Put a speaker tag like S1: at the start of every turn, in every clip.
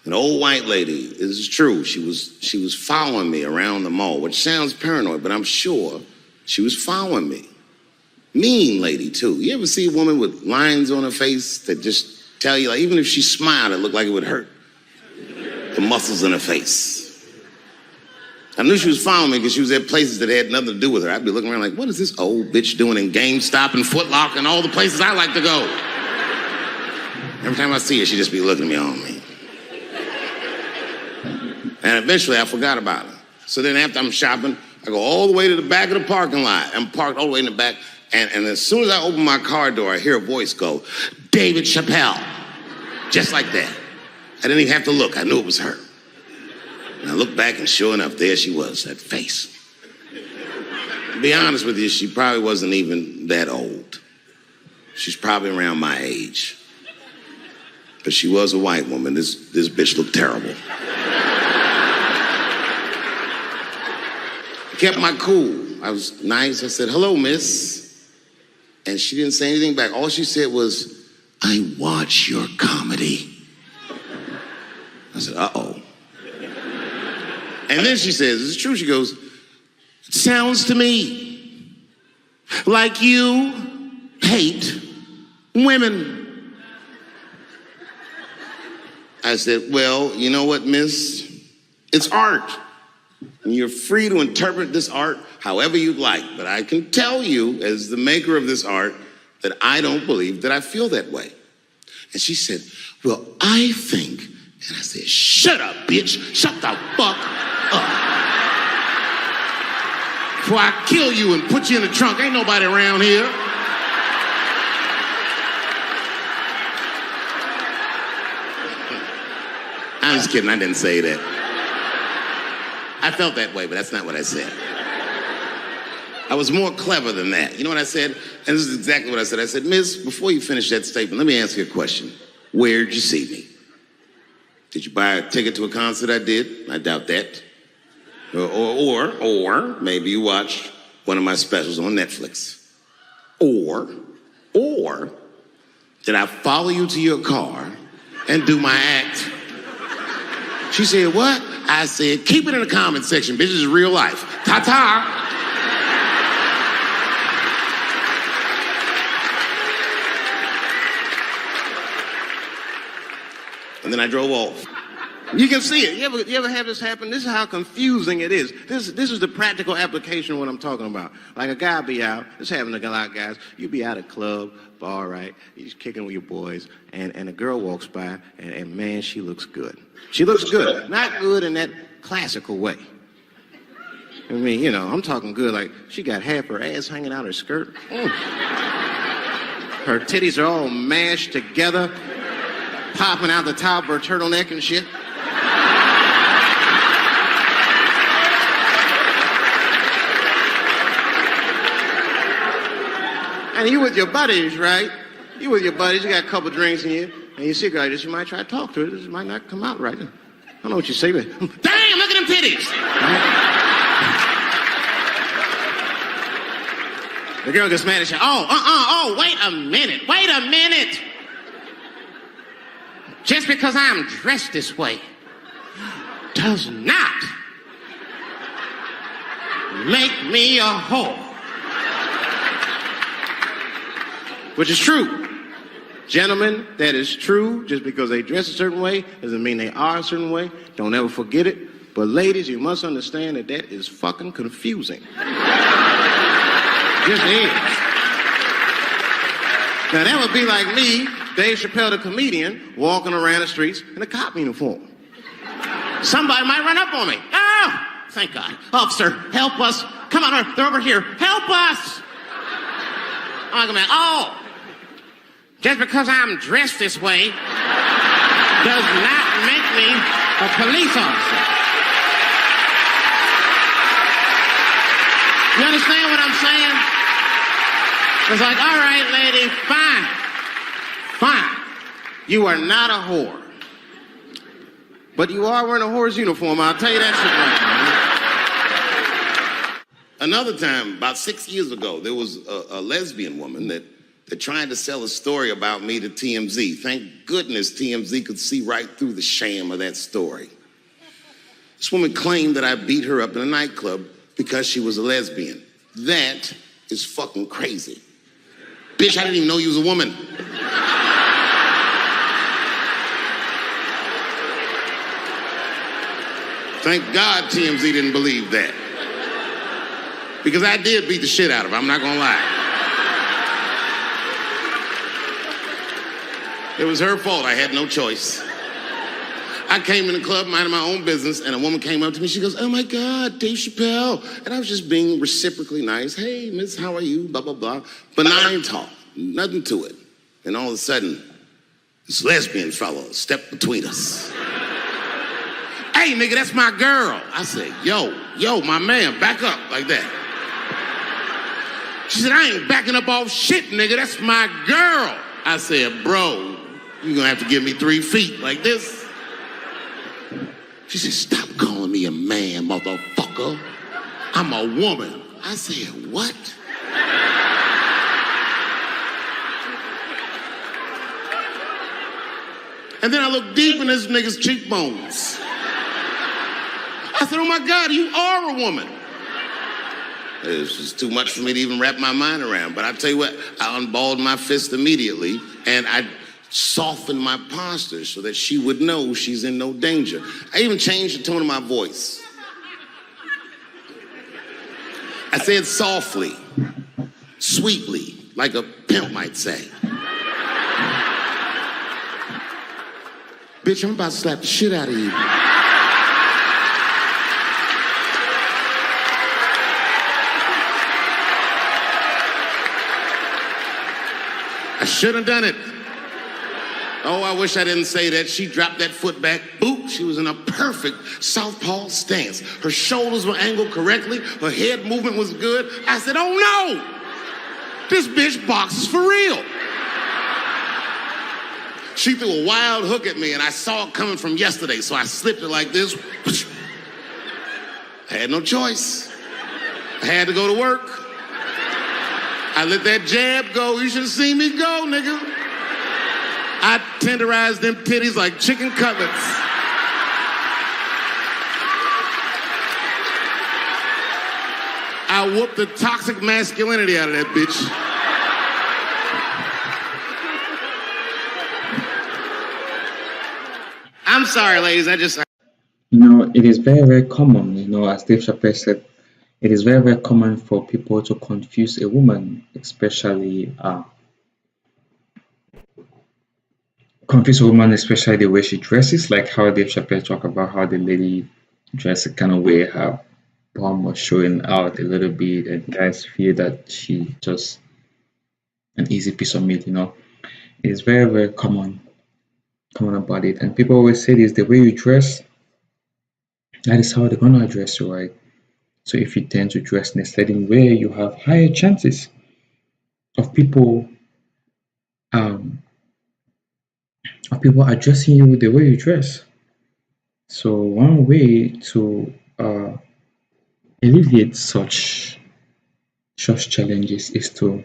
S1: An old white lady, this is true, she was following me around the mall, which sounds paranoid, but I'm sure she was following me. Mean lady, too. You ever see a woman with lines on her face that just tell you, like, even if she smiled, it looked like it would hurt? The muscles in her face. I knew she was following me because she was at places that had nothing to do with her. I'd be looking around like, what is this old bitch doing in GameStop and Foot Locker and all the places I like to go? Every time I see her, she'd just be looking at me on me. And eventually, I forgot about her. So then after I'm shopping, I go all the way to the back of the parking lot. I'm parked all the way in the back. And as soon as I open my car door, I hear a voice go, David Chappelle. Just like that. I didn't even have to look. I knew it was her. And I looked back, and sure enough, there she was, that face. To be honest with you, she probably wasn't even that old. She's probably around my age. But she was a white woman. This bitch looked terrible. I kept my cool. I was nice. I said, hello, miss. And she didn't say anything back. All she said was, I watch your comedy. I said, uh-oh. And then she says, it's true. She goes, it sounds to me like you hate women. I said, well, you know what, miss? It's art. And you're free to interpret this art however you'd like. But I can tell you, as the maker of this art, that I don't believe that I feel that way. And she said, well, I think. And I said, shut up, bitch. Shut the fuck up. Before I kill you and put you in the trunk. Ain't nobody around here. I'm just kidding. I didn't say that. I felt that way, but that's not what I said. I was more clever than that. You know what I said? And this is exactly what I said. I said, miss, before you finish that statement, let me ask you a question. Where'd you see me? Did you buy a ticket to a concert I did? I doubt that. Or maybe you watched one of my specials on Netflix. Or did I follow you to your car and do my act? She said, what? I said, keep it in the comment section, bitch. This is real life. Ta-ta. And then I drove off. You can see it. You ever have this happen? This is how confusing it is. This is the practical application of what I'm talking about. Like a guy be out, this happens to a lot of guys, you be out at a club, bar, right? You're just kicking with your boys, and a girl walks by, and man, she looks good. She looks good. Not good in that classical way. I mean, you know, I'm talking good, like she got half her ass hanging out her skirt. Her titties are all mashed together, popping out the top of her turtleneck and shit. And you with your buddies, right? You with your buddies, you got a couple drinks in you, and you see a girl like this, you might try to talk to her. This might not come out right. I don't know what you say, but damn, look at them titties! The girl gets mad at you. Oh, wait a minute. Just because I'm dressed this way does not make me a whore. Which is true. Gentlemen, that is true. Just because they dress a certain way doesn't mean they are a certain way. Don't ever forget it. But ladies, you must understand that is fucking confusing. Just is. Now that would be like me, Dave Chappelle the comedian, walking around the streets in a cop uniform. Somebody might run up on me. Oh, thank God. Officer, help us. Come on, they're over here. Help us. I'm like, oh, just because I'm dressed this way does not make me a police officer. You understand what I'm saying? It's like, all right, lady, fine. You are not a whore. But you are wearing a whore's uniform, I'll tell you that shit right now. Another time, about 6 years ago, there was a lesbian woman that They're trying to sell a story about me to TMZ. Thank goodness TMZ could see right through the sham of that story. This woman claimed that I beat her up in a nightclub because she was a lesbian. That is fucking crazy. Bitch, I didn't even know you was a woman. Thank God TMZ didn't believe that. Because I did beat the shit out of her, I'm not gonna lie. It was her fault, I had no choice. I came in the club minding my own business, and a woman came up to me, she goes, oh my God, Dave Chappelle. And I was just being reciprocally nice. Hey, miss, how are you? Blah, blah, blah. Benign talk, nothing to it. And all of a sudden, this lesbian fellow stepped between us. Hey, nigga, that's my girl. I said, yo, my man, back up like that. She said, I ain't backing up off shit, nigga, that's my girl. I said, bro, you're gonna have to give me 3 feet like this. She said, stop calling me a man, motherfucker. I'm a woman. I said, what? And then I looked deep in this nigga's cheekbones. I said, oh my God, you are a woman. It was just too much for me to even wrap my mind around. But I tell you what, I unballed my fist immediately, and I softened my posture so that she would know she's in no danger. I even changed the tone of my voice. I said softly, sweetly, like a pimp might say. Bitch, I'm about to slap the shit out of you. I should have done it. Oh, I wish I didn't say that. She dropped that foot back. Boop. She was in a perfect southpaw stance. Her shoulders were angled correctly. Her head movement was good. I said, oh no! This bitch boxes for real. She threw a wild hook at me and I saw it coming from yesterday, so I slipped it like this. I had no choice. I had to go to work. I let that jab go. You should have seen me go, nigga. I tenderized them titties like chicken cutlets. I whooped the toxic masculinity out of that bitch. I'm sorry, ladies,
S2: It is very, very common, as Dave Chappelle said, it is very, very common for people to confuse a woman, especially the way she dresses, like how Dave Chappelle talked about how the lady dresses kind of way her bum was showing out a little bit, and guys feel that she's just an easy piece of meat. It is very, very common about it, and people always say this: the way you dress, that is how they're gonna address you, right? So if you tend to dress in a certain way, you have higher chances of people addressing you the way you dress. So one way to alleviate such challenges is to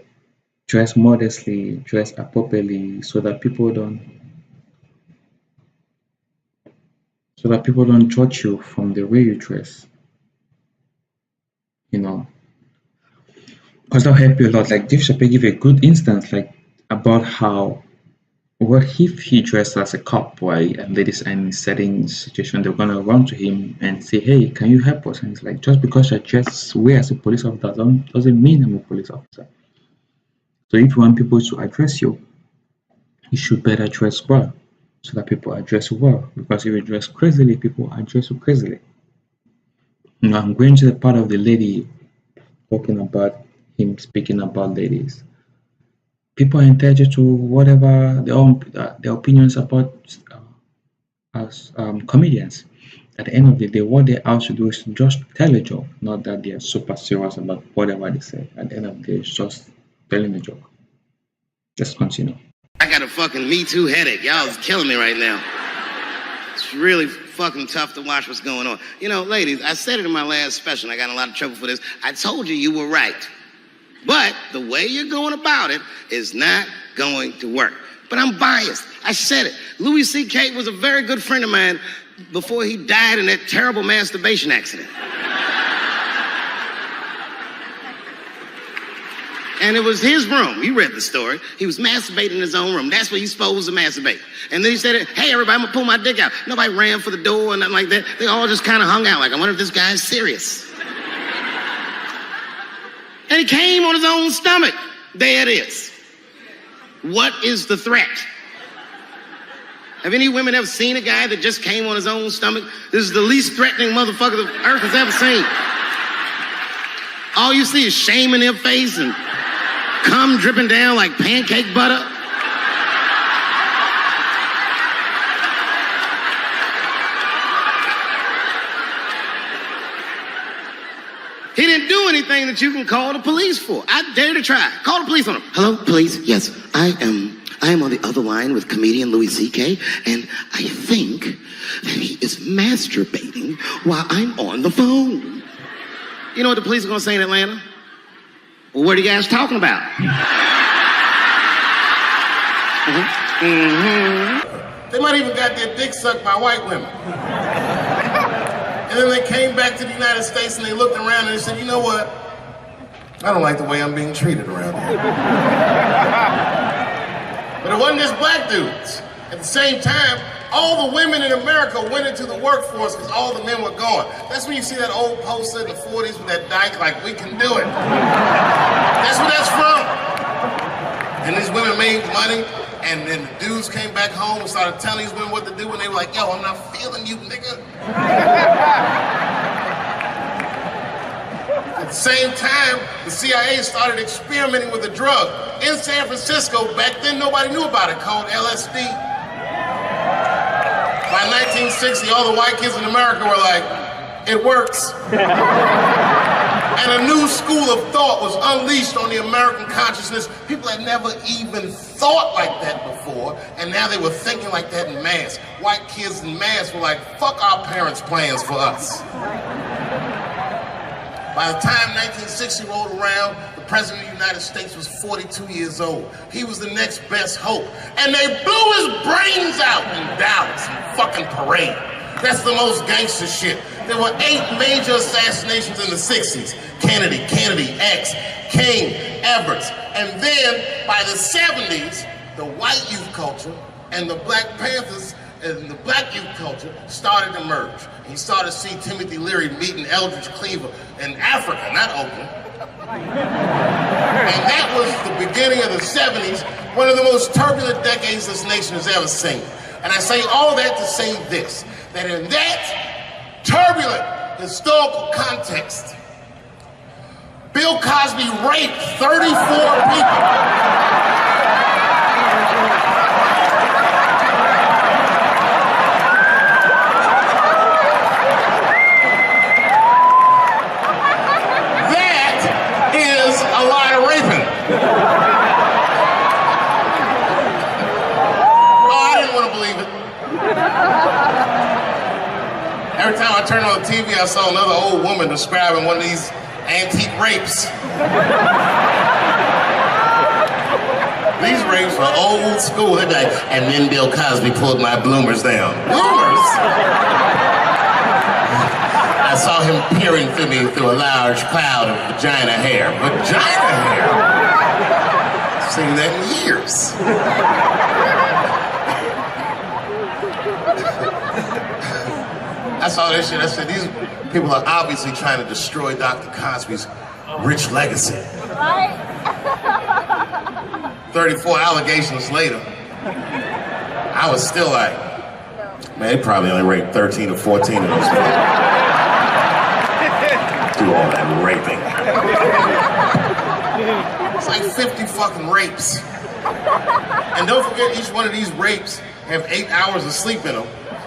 S2: dress modestly, dress appropriately, so that people don't judge you from the way you dress. Because that'll help you a lot. Like Dave Chappelle give a good instance, like about how what if he dressed as a cop, right? And ladies are in a certain situation, they're gonna run to him and say, "Hey, can you help us?" And he's like, "Just because I dress way as a police officer doesn't mean I'm a police officer." So if you want people to address you, you should better dress well, so that people address you well. Because if you dress crazily, people address you crazily. Now I'm going to the part of the lady talking about him speaking about ladies. People are entitled to whatever their opinions about as comedians. At the end of the day, what they're out to do is just tell a joke, not that they're super serious about whatever they say. At the end of the day, it's just telling a joke. Just continue.
S1: I got a fucking Me Too headache. Y'all is killing me right now. It's really fucking tough to watch what's going on. Ladies, I said it in my last special, and I got in a lot of trouble for this. I told you were right. But the way you're going about it is not going to work. But I'm biased. I said it. Louis C.K. was a very good friend of mine before he died in that terrible masturbation accident. And it was his room. You read the story. He was masturbating in his own room. That's where he's supposed to masturbate. And then he said, hey, everybody, I'm going to pull my dick out. Nobody ran for the door or nothing like that. They all just kind of hung out like, I wonder if this guy's serious. And he came on his own stomach. There it is. What is the threat? Have any women ever seen a guy that just came on his own stomach? This is the least threatening motherfucker the earth has ever seen. All you see is shame in their face and cum dripping down like pancake butter. He didn't do anything that you can call the police for. I dare to try. Call the police on him. Hello, police. Yes, I am on the other line with comedian Louis C.K. and I think that he is masturbating while I'm on the phone. You know what the police are gonna say in Atlanta? Well, what are you guys talking about?
S3: They might even got their dick sucked by white women. And then they came back to the United States and they looked around and they said, you know what? I don't like the way I'm being treated around here. But it wasn't just black dudes. At the same time, all the women in America went into the workforce because all the men were gone. That's when you see that old poster in the 40s with that dyke like, we can do it. That's where that's from. And these women made money, and then the dudes came back home and started telling these women what to do, and they were like, yo, I'm not feeling you, nigga. At the same time, the CIA started experimenting with a drug in San Francisco. Back then, nobody knew about it, called LSD. By 1960, all the white kids in America were like, it works. And a new school of thought was unleashed on the American consciousness. People had never even thought like that before, and now they were thinking like that in mass. White kids in mass were like, fuck our parents' plans for us. By the time 1960 rolled around, the President of the United States was 42 years old. He was the next best hope. And they blew his brains out in Dallas in fucking parade. That's the most gangster shit. There were 8 major assassinations in the 60s. Kennedy, X, King, Everett. And then by the 70s, the white youth culture and the Black Panthers and the black youth culture started to merge. And you started to see Timothy Leary meeting Eldridge Cleaver in Africa, not Oakland. And that was the beginning of the 70s, one of the most turbulent decades this nation has ever seen. And I say all that to say this, that in that turbulent historical context, Bill Cosby raped 34 people. Every time I turned on the TV, I saw another old woman describing one of these antique rapes. These rapes were old school. They'd be like, and then Bill Cosby pulled my bloomers down. Bloomers? I saw him peering through me through a large cloud of vagina hair. Vagina hair? I've seen that in years. I saw that shit. I said, these people are obviously trying to destroy Dr. Cosby's rich legacy. 34 allegations later, I was still like, man, they probably only raped 13 or 14 of those people. Do all that raping. It's like 50 fucking rapes. And don't forget, each one of these rapes have 8 hours of sleep in them.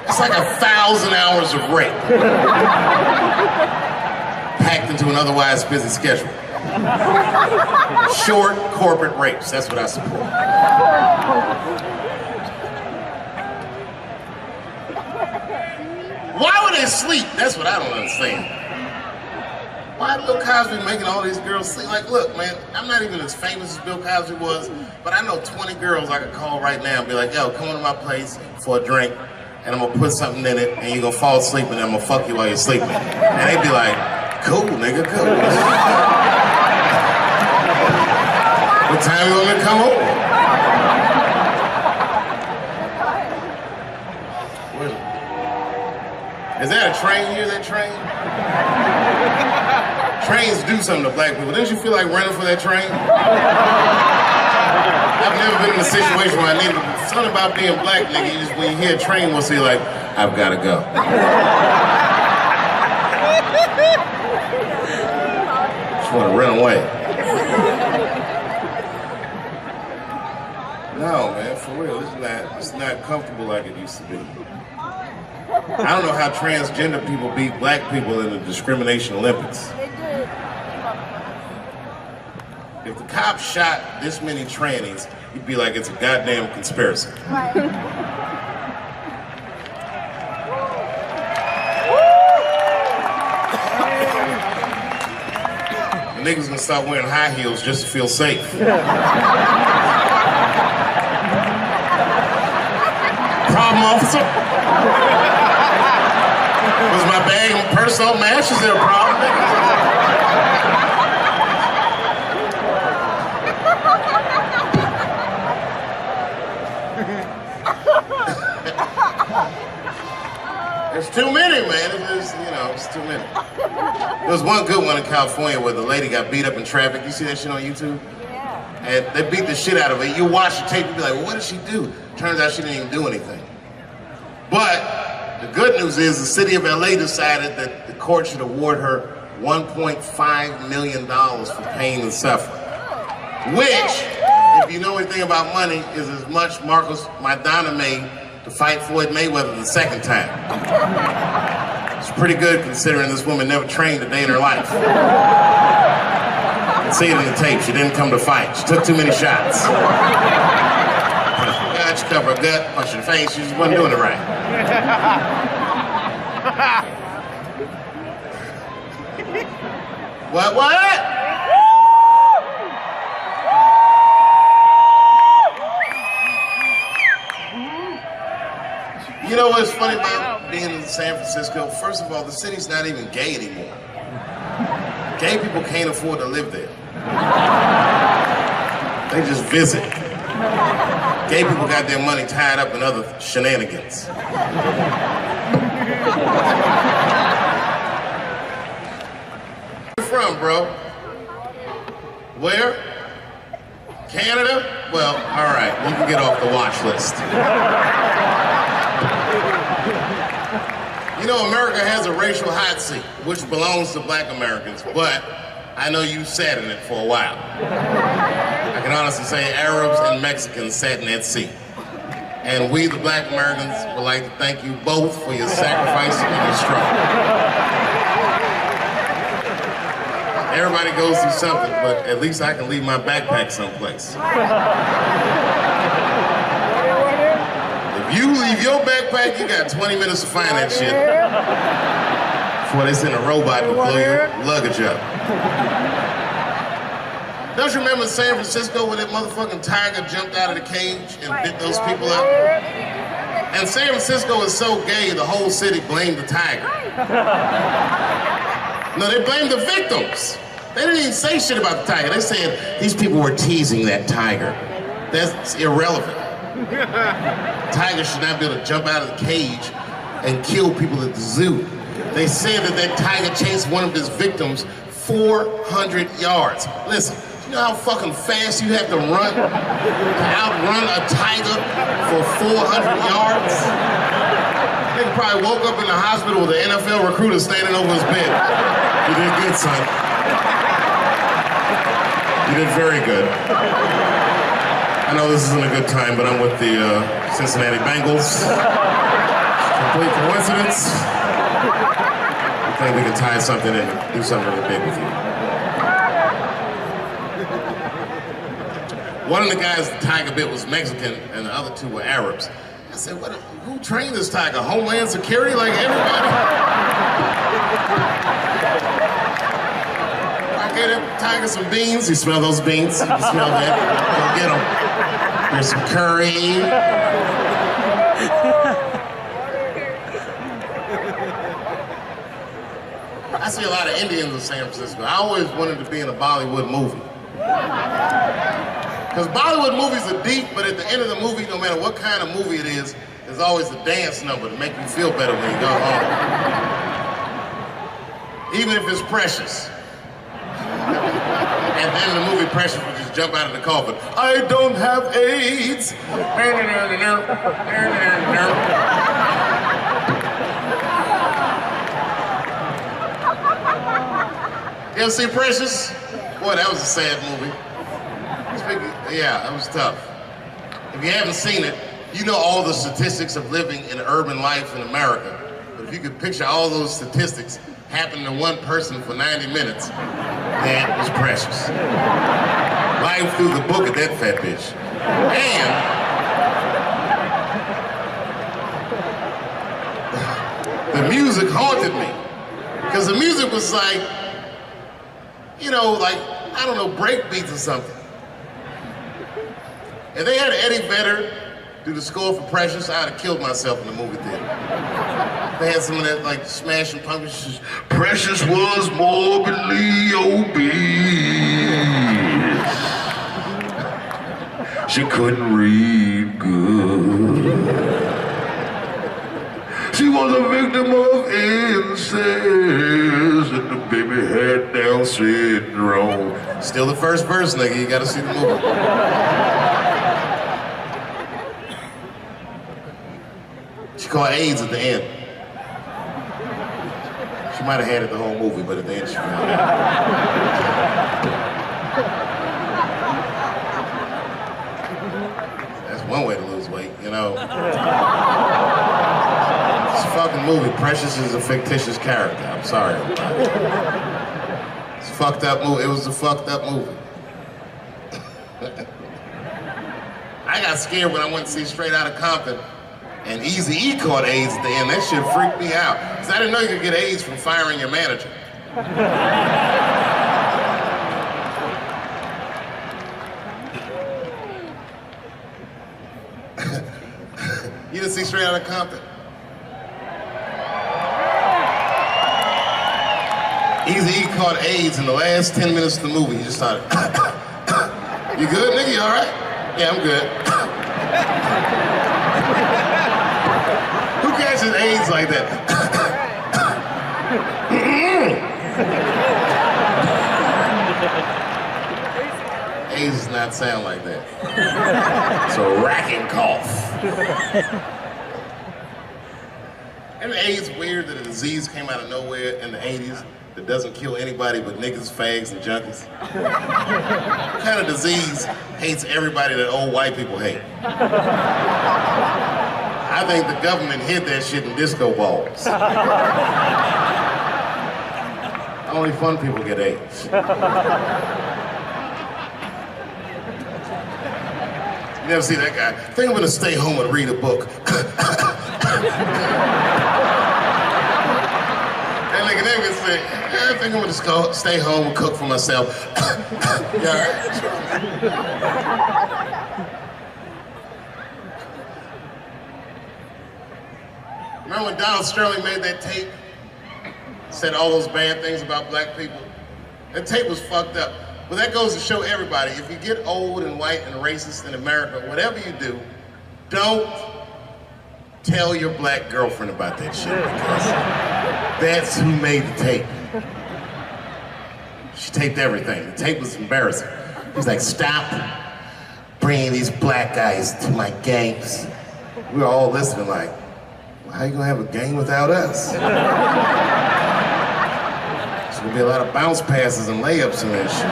S3: It's like 1,000 hours of rape. Packed into an otherwise busy schedule. Short corporate rapes, that's what I support. Why would they sleep? That's what I don't understand. why Bill Cosby making all these girls sleep? Like, look, man, I'm not even as famous as Bill Cosby was, but I know 20 girls I could call right now and be like, yo, come to my place for a drink, and I'm gonna put something in it, and you're gonna fall asleep, and I'm gonna fuck you while you're sleeping. And they'd be like, cool, nigga, cool. What time you want me to come over? Is that a train here, that train? Trains do something to black people. Didn't you feel like running for that train? I've never been in a situation where I needed something about being black, nigga. You just, when you hear a train whistle, you're like, I've gotta go. Just wanna run away. No, man, for real, it's not comfortable like it used to be. I don't know how transgender people beat black people in the discrimination Olympics. If the cops shot this many trannies, you'd be like, it's a goddamn conspiracy.
S4: Right.
S3: The niggas gonna start wearing high heels just to feel safe. Problem, officer? Was my bag and purse all matched? Is there a problem? There's too many, man. It's too many. There was one good one in California where the lady got beat up in traffic. You see that shit on YouTube?
S4: Yeah.
S3: And they beat the shit out of her. You watch the tape, you be like, well, what did she do? Turns out she didn't even do anything. But the good news is the city of LA decided that the court should award her $1.5 million for pain and suffering. Which, if you know anything about money, is as much Marcus Maidana made to fight Floyd Mayweather the second time. It's pretty good considering this woman never trained a day in her life. You can see it in the tape, she didn't come to fight. She took too many shots. She covered her gut, punched her face, she just wasn't doing it right. What? You know what's funny about being in San Francisco? First of all, the city's not even gay anymore. Gay people can't afford to live there. They just visit. Gay people got their money tied up in other shenanigans. Where you from, bro? Where? Canada? Well, all right, you can get off the watch list. You know, America has a racial hot seat, which belongs to black Americans, but I know you sat in it for a while. I can honestly say Arabs and Mexicans sat in that seat. And we, the black Americans, would like to thank you both for your sacrifice and your struggle. Everybody goes through something, but at least I can leave my backpack someplace. If you leave your backpack, you got 20 minutes to find that shit before they send a robot to blow your luggage up. Don't you remember in San Francisco when that motherfucking tiger jumped out of the cage and bit those people up? And San Francisco is so gay, the whole city blamed the tiger. No, they blamed the victims. They didn't even say shit about the tiger. They said these people were teasing that tiger. That's irrelevant. Tiger should not be able to jump out of the cage and kill people at the zoo. They said that that tiger chased one of his victims 400 yards. Listen, you know how fucking fast you have to run to outrun a tiger for 400 yards? Nigga probably woke up in the hospital with an NFL recruiter standing over his bed. You did good, son. You did very good. I know this isn't a good time, but I'm with the Cincinnati Bengals. Complete coincidence. I think we can tie something in and do something really big with you. One of the guys the tiger bit was Mexican, and the other two were Arabs. I said, who trained this tiger? Homeland Security, like everybody? Okay, then Tiger some beans. You smell those beans? You can smell that. Go get them. There's some curry. I see a lot of Indians in San Francisco. I always wanted to be in a Bollywood movie. Because Bollywood movies are deep, but at the end of the movie, no matter what kind of movie it is, there's always a dance number to make you feel better when you go home. Even if it's Precious. At the end of the movie, Precious would just jump out of the coffin. I don't have AIDS. You ever see Precious? Boy, that was a sad movie. Yeah, that was tough. If you haven't seen it, you know all the statistics of living in urban life in America. But if you could picture all those statistics happening to one person for 90 minutes, that was Precious. Life through the book of that fat bitch. And the music haunted me. Because the music was like, you know, like, I don't know, break beats or something. If they had Eddie Vedder do the score for Precious, I'd have killed myself in the movie theater. They had some of that, like, Smashing Pumpkins. Precious was morbidly obese. She couldn't read good. She was a victim of incest, and the baby had Down syndrome. Still the first verse, nigga. You gotta see the movie. She caught AIDS at the end. She might have had it the whole movie, but at the end she found it. That's one way to lose weight, you know. It's a fucking movie. Precious is a fictitious character. I'm sorry about it. It's a fucked up movie. It was a fucked up movie. I got scared when I went to see Straight Outta Compton. And Eazy-E caught AIDS at the end. That shit freaked me out. Because I didn't know you could get AIDS from firing your manager. You didn't see Straight Outta Compton? Eazy-E caught AIDS in the last 10 minutes of the movie. He just started, you good, nigga? You all right? Yeah, I'm good. Who catches AIDS like that? AIDS does not sound like that. It's a racking cough. And AIDS weird that a disease came out of nowhere in the 80s that doesn't kill anybody but niggas, fags, and junkies? What kind of disease hates everybody that old white people hate? I think the government hid that shit in disco balls. Only fun people get AIDS. You never see that guy? I think I'm gonna stay home and read a book. That nigga never say, I think I'm gonna stay home and cook for myself. You all right? Remember when Donald Sterling made that tape? Said all those bad things about black people? That tape was fucked up. But that goes to show everybody, if you get old and white and racist in America, whatever you do, don't tell your black girlfriend about that shit, because that's who made the tape. She taped everything. The tape was embarrassing. He was like, stop bringing these black guys to my games. We were all listening like, well, how you gonna have a game without us? There's gonna be a lot of bounce passes and layups in that shit.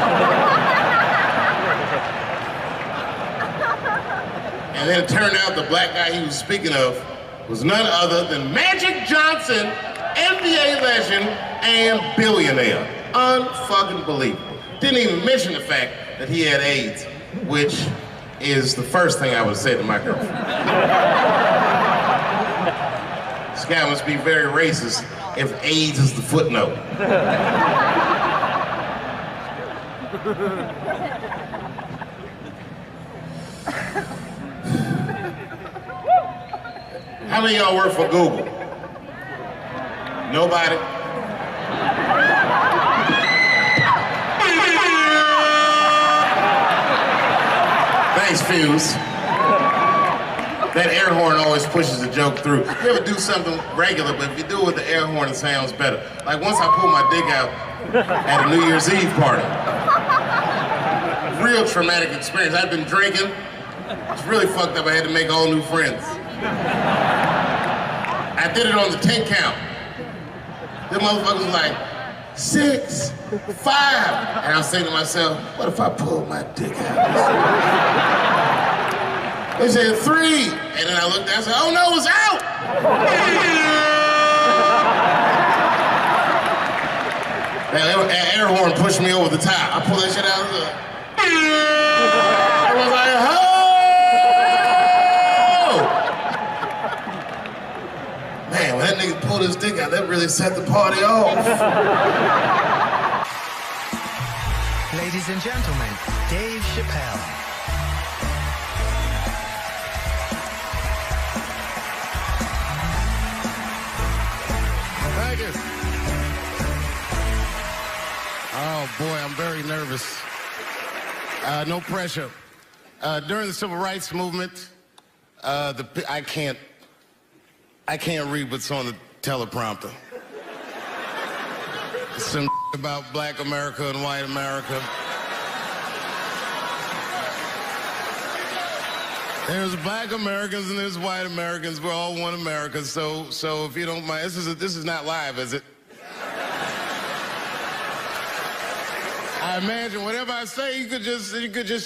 S3: And then it turned out the black guy he was speaking of was none other than Magic Johnson, NBA legend and billionaire. Unfucking believable. Didn't even mention the fact that he had AIDS, which is the first thing I would say to my girlfriend. This guy must be very racist if AIDS is the footnote. How many of y'all work for Google? Nobody? Thanks, Fuse. That air horn always pushes the joke through. You ever do something regular, but if you do it with the air horn, it sounds better. Like once I pulled my dick out at a New Year's Eve party. Real traumatic experience. I'd been drinking. It's really fucked up. I had to make all new friends. I did it on the 10 count. The motherfucker was like, 6, 5. And I was saying to myself, what if I pulled my dick out? They said 3. And then I looked down and said, oh no, it's out! That air horn pushed me over the top. I pulled that shit out. I was like, oh! Man, when that nigga pulled his dick out, that really set the party off.
S4: Ladies and gentlemen, Dave Chappelle.
S3: Thank you. Oh boy, I'm very nervous. No pressure. During the Civil Rights Movement, I can't read what's on the teleprompter. Some about black America and white America. There's black Americans and there's white Americans. We're all one America. So if you don't mind, this is not live, is it? I imagine whatever I say, you could just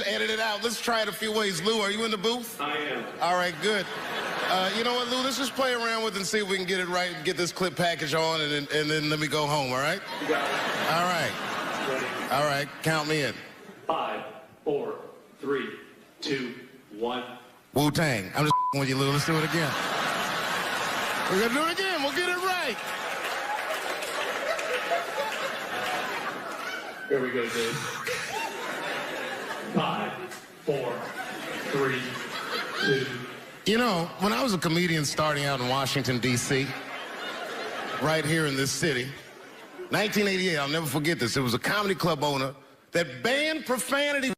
S3: edit it out. Let's try it a few ways. Lou, are you in the booth?
S5: I am.
S3: All right, good. You know what, Lou? Let's just play around with it and see if we can get it right and get this clip package on, and then let me go home. All right?
S5: You got it.
S3: All right.
S5: Ready?
S3: All right. Count me in.
S5: 5, 4, 3, 2, 1.
S3: Wu-Tang. I'm just with you, Lou. Let's do it again. We're gonna do it again. We'll get it right.
S5: Here we go, Dave. 5, 4, 3, 2.
S3: You know, when I was a comedian starting out in Washington, D.C., right here in this city, 1988, I'll never forget this. It was a comedy club owner that banned profanity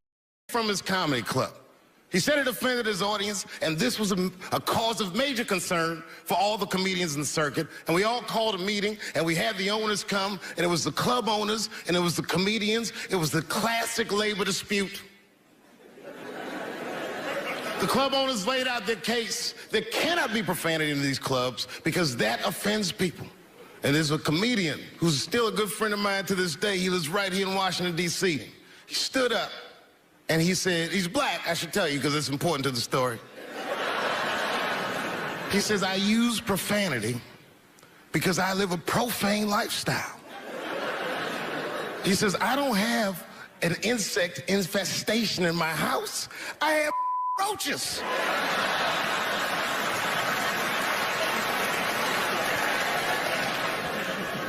S3: from his comedy club. He said it offended his audience, and this was a cause of major concern for all the comedians in the circuit. And we all called a meeting, and we had the owners come, and it was the club owners, and it was the comedians. It was the classic labor dispute. The club owners laid out their case. There cannot be profanity in these clubs because that offends people. And there's a comedian who's still a good friend of mine to this day. He lives right here in Washington, D.C. He stood up and he said, he's black, I should tell you because it's important to the story. He says, I use profanity because I live a profane lifestyle. He says, I don't have an insect infestation in my house. I have roaches.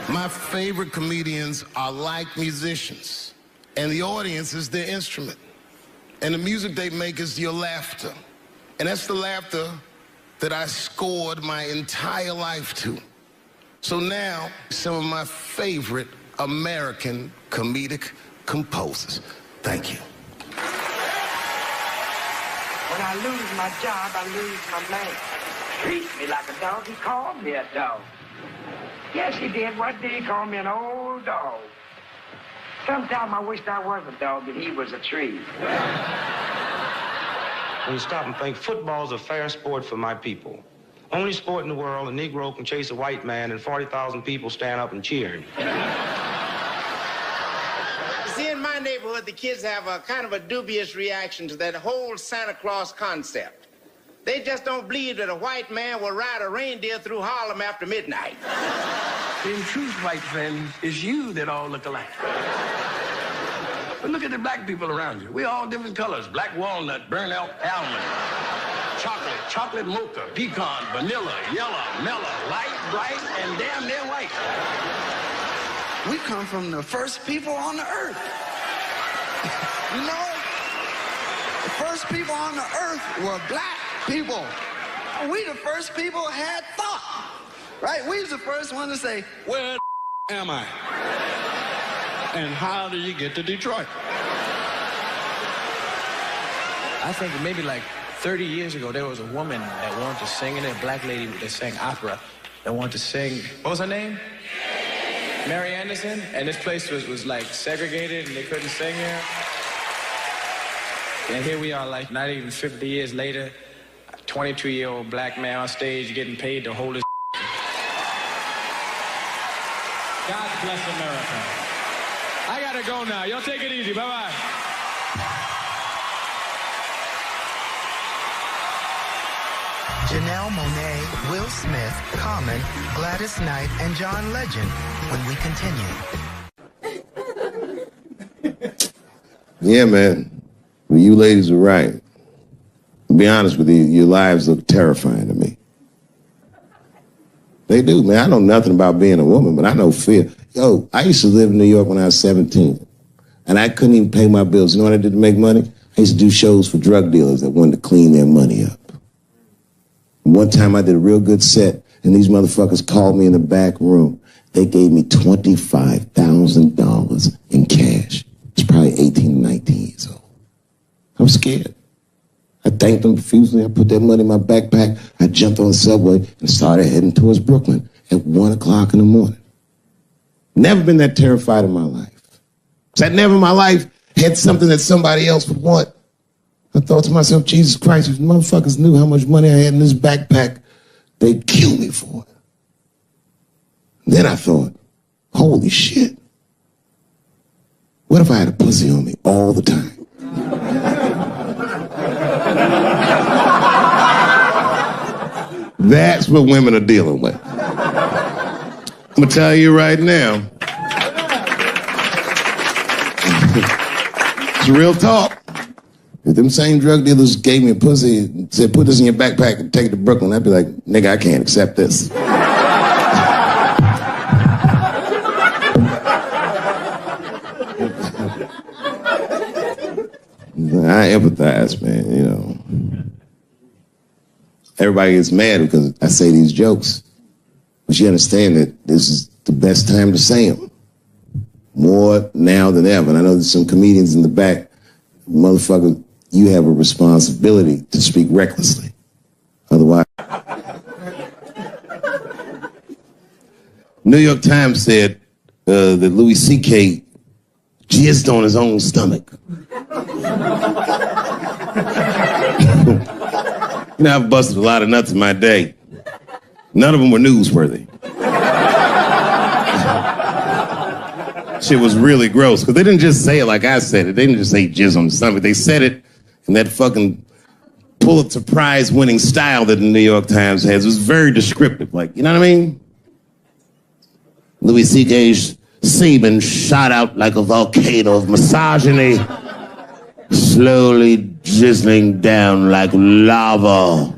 S3: My favorite comedians are like musicians, and the audience is their instrument. And the music they make is your laughter. And that's the laughter that I scored my entire life to. So now, some of my favorite American comedic composers. Thank you.
S6: When I lose my job, I lose my man. Treat me like a dog. He called me a dog. Yes, he did. One day he called me an old dog. Sometimes I wished I was a dog and he was a tree.
S7: When you stop and think, football's a fair sport for my people. Only sport in the world a Negro can chase a white man and 40,000 people stand up and cheer him.
S8: See, in my neighborhood, the kids have a kind of a dubious reaction to that whole Santa Claus concept. They just don't believe that a white man will ride a reindeer through Harlem after midnight.
S9: In truth, white friend, it's you that all look alike. But look at the black people around you. We're all different colors. Black walnut, burnt almond, chocolate mocha, pecan, vanilla, yellow, mellow, light, bright, and damn near white.
S10: We come from the first people on the earth. You know, the first people on the earth were black people. We the first people had thought, right? We was the first one to say, where the am I? And how do you get to Detroit?
S11: I think maybe like 30 years ago, there was a woman that wanted to sing, and a black lady that sang opera that wanted to sing. What was her name? Mary Anderson. And this place was like segregated, and they couldn't sing here. And here we are, like not even 50 years later, a 22-year-old black man on stage getting paid to hold his. God bless America. I gotta go now. Y'all take it easy. Bye-bye.
S4: Janelle Monáe, Will Smith, Common, Gladys Knight, and John Legend when we continue.
S1: Yeah, man. Well, you ladies are right. To be honest with you, your lives look terrifying to me. They do, man. I know nothing about being a woman, but I know fear. Yo, I used to live in New York when I was 17, and I couldn't even pay my bills. You know what I did to make money? I used to do shows for drug dealers that wanted to clean their money up. And one time I did a real good set, and these motherfuckers called me in the back room. They gave me $25,000 in cash. It's probably 18, 19 years old. I was scared. I thanked them profusely. I put that money in my backpack. I jumped on the subway and started heading towards Brooklyn at 1 o'clock in the morning. Never been that terrified in my life. Because I never in my life had something that somebody else would want. I thought to myself, Jesus Christ, if motherfuckers knew how much money I had in this backpack, they'd kill me for it. Then I thought, holy shit. What if I had a pussy on me all the time? That's what women are dealing with. I'm gonna tell you right now. It's real talk. If them same drug dealers gave me a pussy and said, put this in your backpack and take it to Brooklyn, I'd be like, nigga, I can't accept this. I empathize, man, you know. Everybody gets mad because I say these jokes. But you understand that this is the best time to say them. More now than ever. And I know there's some comedians in the back. Motherfucker, you have a responsibility to speak recklessly. Otherwise. New York Times said that Louis C.K. jizzed on his own stomach. You know, I've busted a lot of nuts in my day. None of them were newsworthy. Shit was really gross, because they didn't just say it like I said it. They didn't just say jizz on the stomach. They said it in that fucking Pulitzer Prize winning style that the New York Times has. It was very descriptive, like, you know what I mean? Louis C.K.'s semen shot out like a volcano of misogyny, slowly drizzling down like lava,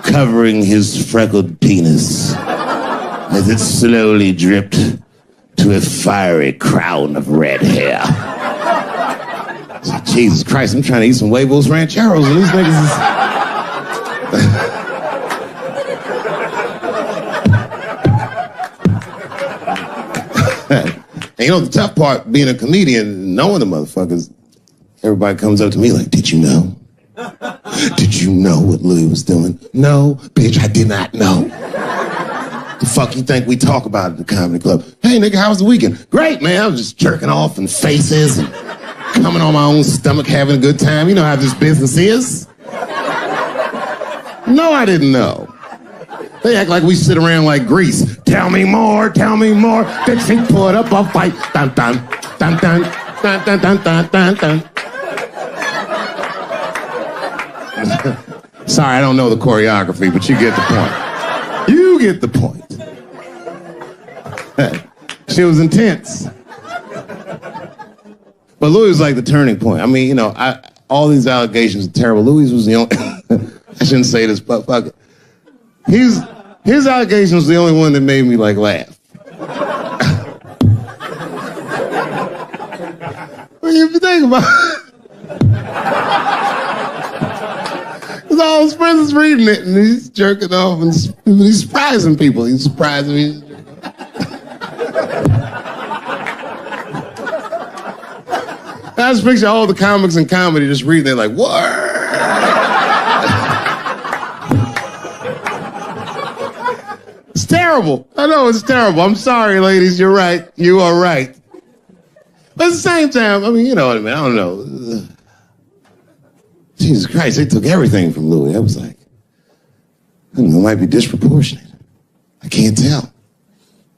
S1: covering his freckled penis as it slowly dripped to a fiery crown of red hair. Jesus Christ, I'm trying to eat some huevos rancheros and these niggas is... And you know, the tough part, being a comedian, knowing the motherfuckers, everybody comes up to me like, did you know? Did you know what Louis was doing? No, bitch, I did not know. The fuck you think we talk about at the comedy club? Hey, nigga, how was the weekend? Great, man. I was just jerking off and faces and coming on my own stomach, having a good time. You know how this business is. No, I didn't know. They act like we sit around like Grease. Tell me more, tell me more. Bitch, he put up a fight. Dun, dun, dun, dun, dun, dun, dun, dun, dun, dun. Sorry, I don't know the choreography, but you get the point. You get the point. She was intense. But Louis was like the turning point. I mean, you know, all these allegations are terrible. Louis was the only... I shouldn't say this, but fuck it. His allegation was the only one that made me, like, laugh. think about because all his friends is reading it and he's jerking off and he's surprising people. He's surprising me. I just picture all the comics and comedy just reading it like, what? It's terrible. I know it's terrible. I'm sorry, ladies. You're right. You are right. But at the same time, I mean, you know what I mean? I don't know. Jesus Christ, they took everything from Louis. I was like, I don't know, it might be disproportionate. I can't tell.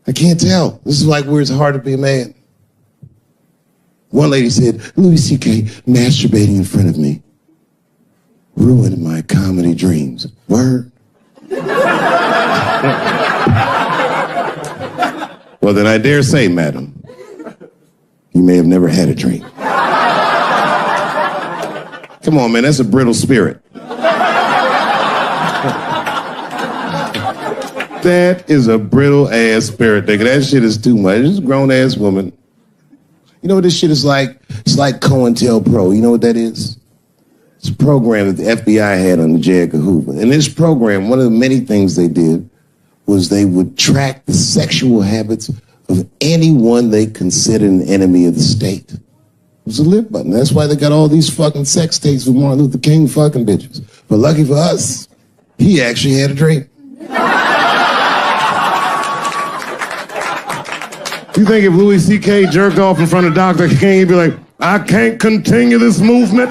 S1: I can't tell. This is like where it's hard to be a man. One lady said, Louis C.K. masturbating in front of me ruined my comedy dreams. Word? Well, then I dare say, madam, you may have never had a dream. Come on, man, that's a brittle spirit. That is a brittle-ass spirit, nigga. That shit is too much. This is a grown-ass woman. You know what this shit is like? It's like COINTELPRO. You know what that is? It's a program that the FBI had under J. Edgar Hoover. In this program, one of the many things they did was they would track the sexual habits of anyone they considered an enemy of the state. It was a lip button. That's why they got all these fucking sex tapes with Martin Luther King fucking bitches. But lucky for us, he actually had a dream. You think if Louis C.K. jerked off in front of Dr. King, he'd be like, I can't continue this movement.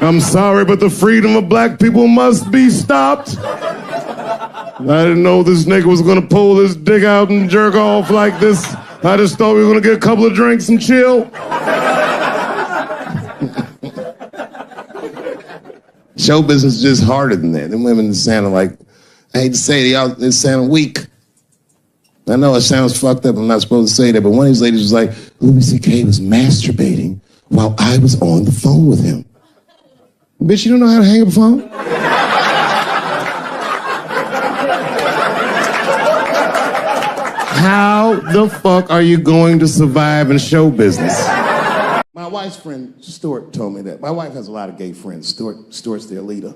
S1: I'm sorry, but the freedom of black people must be stopped. I didn't know this nigga was gonna pull his dick out and jerk off like this. I just thought we were gonna get a couple of drinks and chill. Show business is just harder than that. Them women sound like, I hate to say it, they sound weak. I know it sounds fucked up, I'm not supposed to say that, but one of these ladies was like, Louis C.K. was masturbating while I was on the phone with him. Bitch, you don't know how to hang up a phone? How the fuck are you going to survive in show business? My wife's friend, Stuart, told me that. My wife has a lot of gay friends. Stuart's their leader.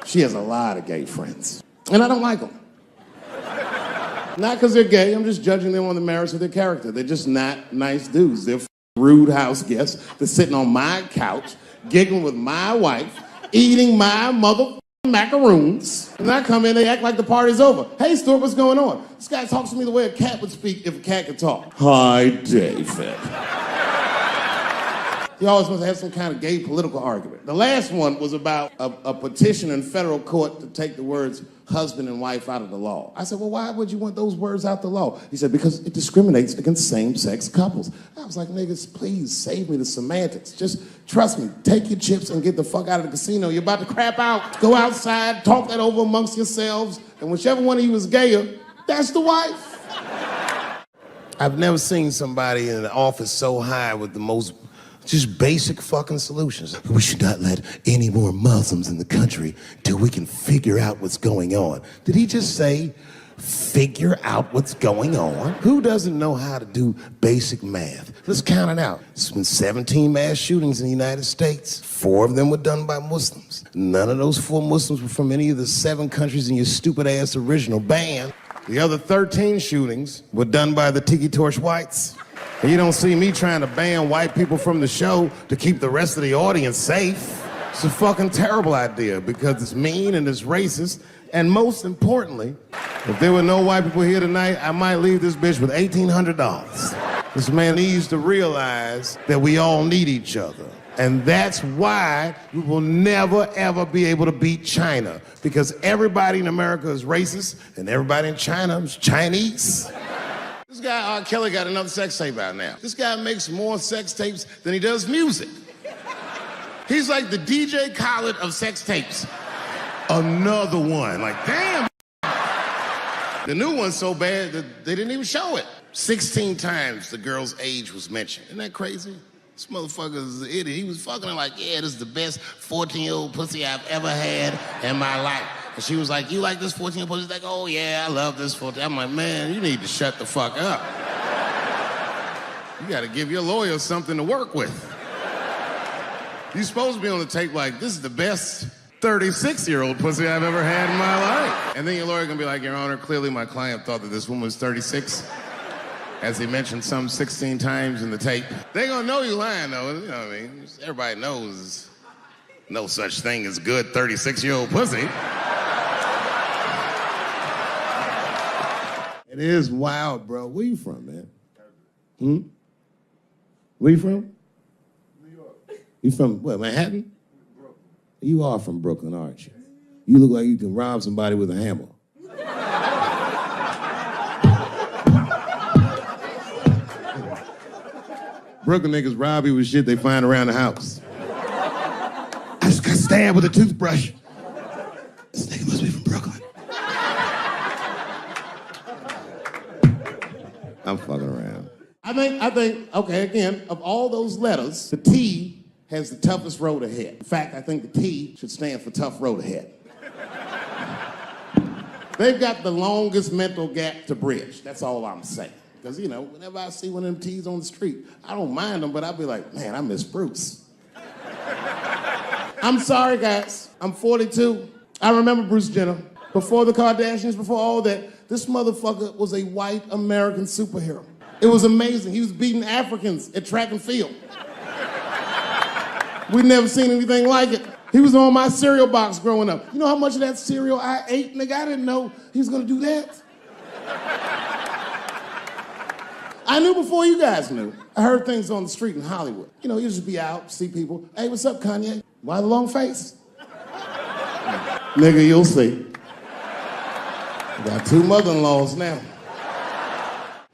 S1: She has a lot of gay friends. And I don't like them. Not because they're gay, I'm just judging them on the merits of their character. They're just not nice dudes. They're rude house guests. They're sitting on my couch, giggling with my wife, eating my macaroons. And I come in, they act like the party's over. Hey, Stuart, what's going on? This guy talks to me the way a cat would speak if a cat could talk. Hi, David. He always must have some kind of gay political argument. The last one was about a petition in federal court to take the words husband and wife out of the law. I said, well, why would you want those words out the law? He said, because it discriminates against same-sex couples. I was like, niggas, please save me the semantics. Just trust me, take your chips and get the fuck out of the casino. You're about to crap out. Go outside, talk that over amongst yourselves, and whichever one of you is gayer, that's the wife. I've never seen somebody in an office so high with the most just basic fucking solutions. We should not let any more Muslims in the country till we can figure out what's going on. Did he just say, figure out what's going on? Who doesn't know how to do basic math? Let's count it out. There's been 17 mass shootings in the United States. 4 of them were done by Muslims. None of those 4 Muslims were from any of the 7 countries in your stupid ass original band. The other 13 shootings were done by the Tiki Torch whites. And you don't see me trying to ban white people from the show to keep the rest of the audience safe. It's a fucking terrible idea because it's mean and it's racist. And most importantly, if there were no white people here tonight, I might leave this bitch with $1,800. This man needs to realize that we all need each other. And that's why we will never, ever be able to beat China. Because everybody in America is racist and everybody in China is Chinese. This guy, R. Kelly, got another sex tape out now. This guy makes more sex tapes than he does music. He's like the DJ Khaled of sex tapes. Another one. Like, damn. The new one's so bad that they didn't even show it. 16 times the girl's age was mentioned. Isn't that crazy? This motherfucker is an idiot. He was fucking her like, yeah, this is the best 14-year-old pussy I've ever had in my life. And she was like, you like this 14-year-old pussy? He's like, oh, yeah, I love this 14. I'm like, man, you need to shut the fuck up.
S3: You gotta give your lawyer something to work with. You're supposed to be on the tape like, this is the best 36-year-old pussy I've ever had in my life. And then your lawyer gonna be like, Your Honor, clearly my client thought that this woman was 36, as he mentioned some 16 times in the tape. They gonna know you lying though, you know what I mean? Everybody knows no such thing as good 36-year-old pussy. It is wild, bro. Where you from, man? Where you from? New York. You from, what, Manhattan? Brooklyn. You are from Brooklyn, aren't you? You look like you can rob somebody with a hammer. Brooklyn niggas rob you with shit they find around the house. I just got stabbed with a toothbrush. This nigga must be from Brooklyn. I'm fucking around. I think, okay, again, of all those letters, the T has the toughest road ahead. In fact, I think the T should stand for tough road ahead. They've got the longest mental gap to bridge. That's all I'm saying. Because, you know, whenever I see one of them T's on the street, I don't mind them, but I'll be like, man, I miss Bruce. I'm sorry, guys. I'm 42. I remember Bruce Jenner. Before the Kardashians, before all that, this motherfucker was a white American superhero. It was amazing. He was beating Africans at track and field. We'd never seen anything like it. He was on my cereal box growing up. You know how much of that cereal I ate, nigga? I didn't know he was gonna do that. I knew before you guys knew. I heard things on the street in Hollywood. You know, you just be out, see people. Hey, what's up, Kanye? Why the long face? Nigga, you'll see. I got 2 mother-in-laws now.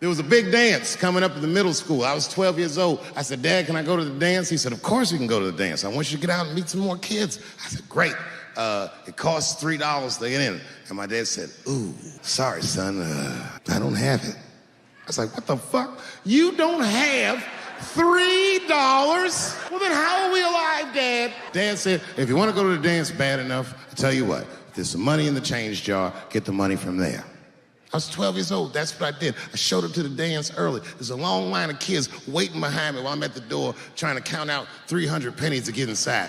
S3: There was a big dance coming up in the middle school. I was 12 years old. I said, Dad, can I go to the dance? He said, of course you can go to the dance. I want you to get out and meet some more kids. I said, great. It costs $3 to get in. And my dad said, ooh, sorry, son, I don't have it. I was like, what the fuck? You don't have $3? Well, then how are we alive, Dad? Dad said, if you want to go to the dance bad enough, I'll tell you what, if there's some money in the change jar, get the money from there. I was 12 years old. That's what I did. I showed up to the dance early. There's a long line of kids waiting behind me while I'm at the door trying to count out 300 pennies to get inside.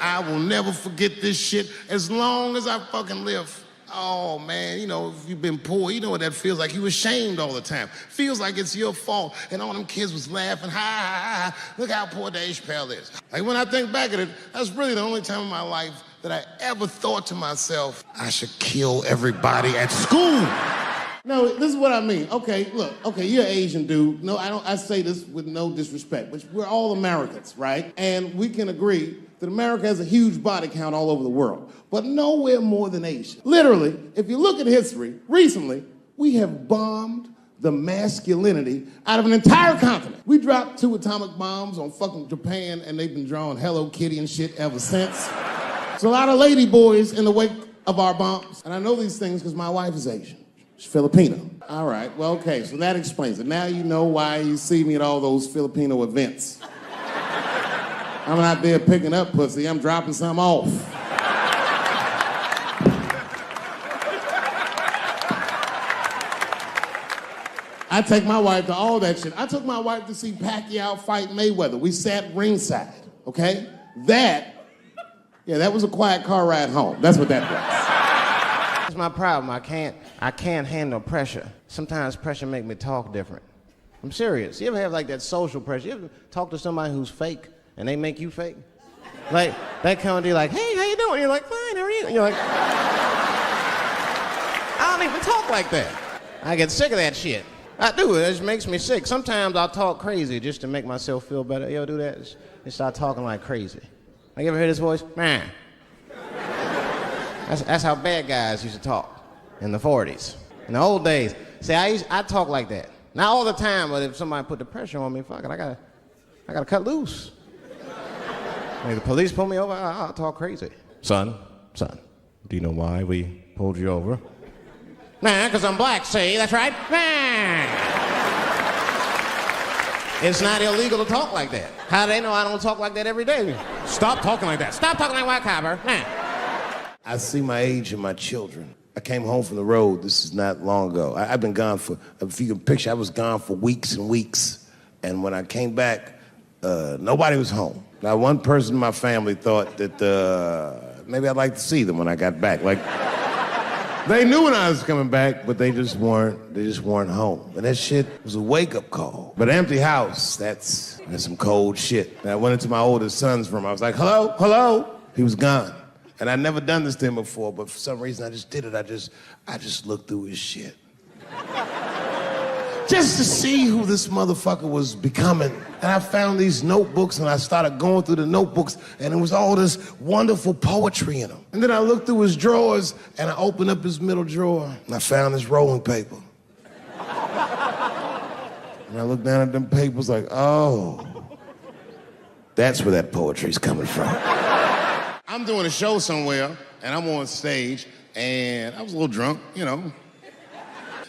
S3: I will never forget this shit as long as I fucking live. Oh, man, you know, if you've been poor, you know what that feels like. You were ashamed all the time. Feels like it's your fault. And all them kids was laughing, ha, ha, ha. Look how poor Dave Chappelle is. Like, when I think back at it, that's really the only time in my life that I ever thought to myself, I should kill everybody at school. No, this is what I mean. Okay, look, okay, you're an Asian dude. No, I say this with no disrespect, but we're all Americans, right? And we can agree that America has a huge body count all over the world, but nowhere more than Asia. Literally, if you look at history, recently, we have bombed the masculinity out of an entire continent. We dropped 2 atomic bombs on fucking Japan, and they've been drawing Hello Kitty and shit ever since. There's a lot of lady boys in the wake of our bombs, and I know these things because my wife is Asian. She's Filipino. All right, well, okay, so that explains it. Now you know why you see me at all those Filipino events. I'm not there picking up pussy, I'm dropping some off. I take my wife to all that shit. I took my wife to see Pacquiao fight Mayweather. We sat ringside, okay? That was a quiet car ride home. That's what that was.
S8: That's my problem. I can't handle pressure. Sometimes pressure make me talk different. I'm serious. You ever have like that social pressure? You ever talk to somebody who's fake and they make you fake? Like, they come to you like, hey, how you doing? You're like, fine, how are you? And you're like, I don't even talk like that. I get sick of that shit. I do. It just makes me sick. Sometimes I'll talk crazy just to make myself feel better. You ever do that? Just start talking like crazy. Like, you ever hear this voice? Man. That's how bad guys used to talk in the 40s. In the old days. See, I talk like that. Not all the time, but if somebody put the pressure on me, fuck it, I gotta cut loose. If the police pull me over, I'll talk crazy. Son, do you know why we pulled you over? Nah, because I'm black, see, that's right. Nah. It's not illegal to talk like that. How do they know I don't talk like that every day? Stop talking like that. Stop talking like white copper. Nah.
S3: I see my age in my children. I came home from the road. This is not long ago. I've been gone for, if you can picture, I was gone for weeks and weeks. And when I came back, nobody was home. Now, one person in my family thought that maybe I'd like to see them when I got back. Like, they knew when I was coming back, but they just weren't home. And that shit was a wake-up call. But an empty house, that's some cold shit. And I went into my oldest son's room. I was like, hello, hello. He was gone. And I'd never done this to him before, but for some reason I just did it. I just looked through his shit. Just to see who this motherfucker was becoming. And I found these notebooks and I started going through the notebooks and there was all this wonderful poetry in them. And then I looked through his drawers and I opened up his middle drawer and I found this rolling paper. And I looked down at them papers like, oh, that's where that poetry's coming from. I'm doing a show somewhere and I'm on stage and I was a little drunk, you know.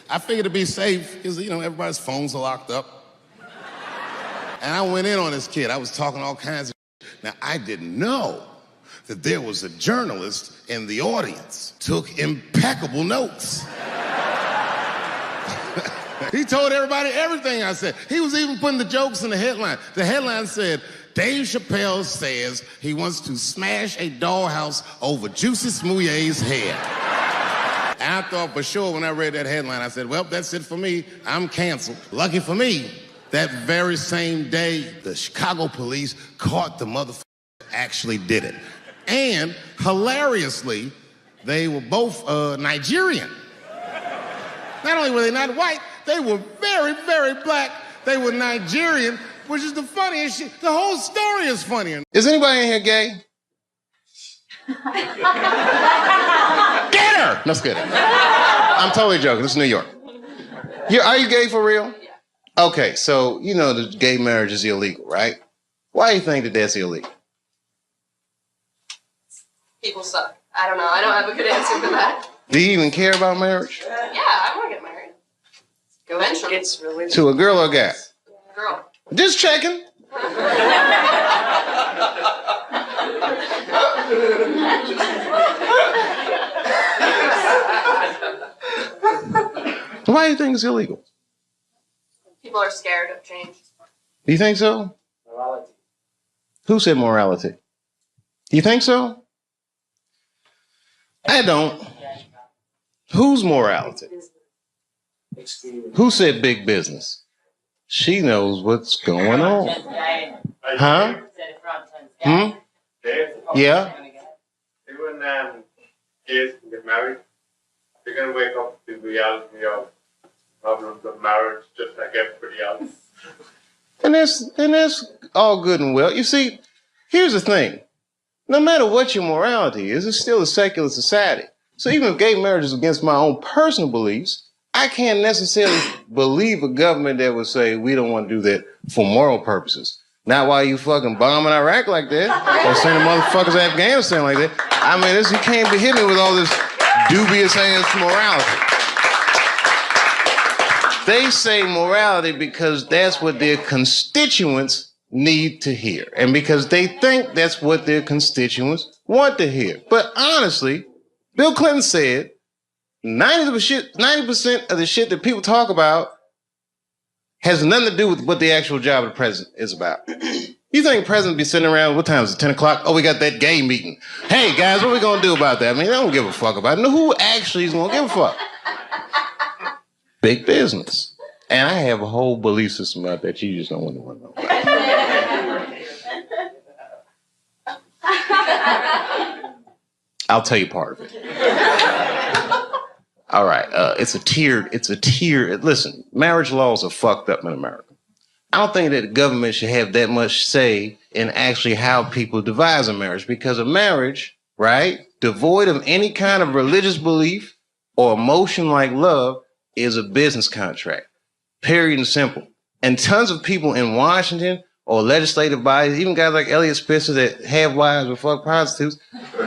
S3: I figured to be safe because, you know, everybody's phones are locked up. And I went in on this kid. I was talking all kinds of shit. Now, I didn't know that there was a journalist in the audience. Took impeccable notes. He told everybody everything I said. He was even putting the jokes in the headline. The headline said, Dave Chappelle says he wants to smash a dollhouse over Juicy Smouillet's head. And I thought for sure when I read that headline, I said, well, that's it for me. I'm canceled. Lucky for me, that very same day, the Chicago police caught the motherfucker that actually did it. And hilariously, they were both Nigerian. Not only were they not white, they were very, very black. They were Nigerian, which is the funniest shit. The whole story is funny.
S8: Is anybody in here gay? Get her! No, just kidding. I'm totally joking. This is New York. Are you gay for real? Okay, so you know the gay marriage is illegal, right? Why do you think that that's illegal?
S12: People suck. I don't know. I don't have a good answer for that.
S8: Do you even care about marriage?
S12: Yeah, I want to get married. Eventually. It's really
S8: To a girl or a guy?
S12: girl.
S8: Just checking. Why do you think it's illegal?
S12: People are scared of change.
S8: Do you think so?
S12: Morality.
S8: Who said morality? Do you think so? I don't. Whose morality? Who said big business? She knows what's going on. Huh? Hmm? Yeah?
S13: Even gays can get married. They're going to wake up to the reality of problems of marriage just like everybody else.
S8: And that's all good and well. You see, here's the thing. No matter what your morality is, it's still a secular society. So even if gay marriage is against my own personal beliefs, I can't necessarily believe a government that would say we don't want to do that for moral purposes. Not while you fucking bombing Iraq like that, or sending motherfuckers to Afghanistan like that. I mean, you can't be hitting me with all this dubious ass morality. They say morality because that's what their constituents need to hear. And because they think that's what their constituents want to hear. But honestly, Bill Clinton said 90% of the shit that people talk about has nothing to do with what the actual job of the president is about. You think the president be sitting around, what time is it, 10 o'clock? Oh, we got that gay meeting. Hey, guys, what are we going to do about that? I mean, they don't give a fuck about it. No, who actually is going to give a fuck? Big business. And I have a whole belief system about that you just don't want to know about. I'll tell you part of it. All right, it's a tiered, listen, marriage laws are fucked up in America. I don't think that the government should have that much say in actually how people devise a marriage, because a marriage, right, devoid of any kind of religious belief or emotion like love is a business contract, period and simple. And tons of people in Washington or legislative bodies, even guys like Elliot Spitzer that have wives or fuck prostitutes,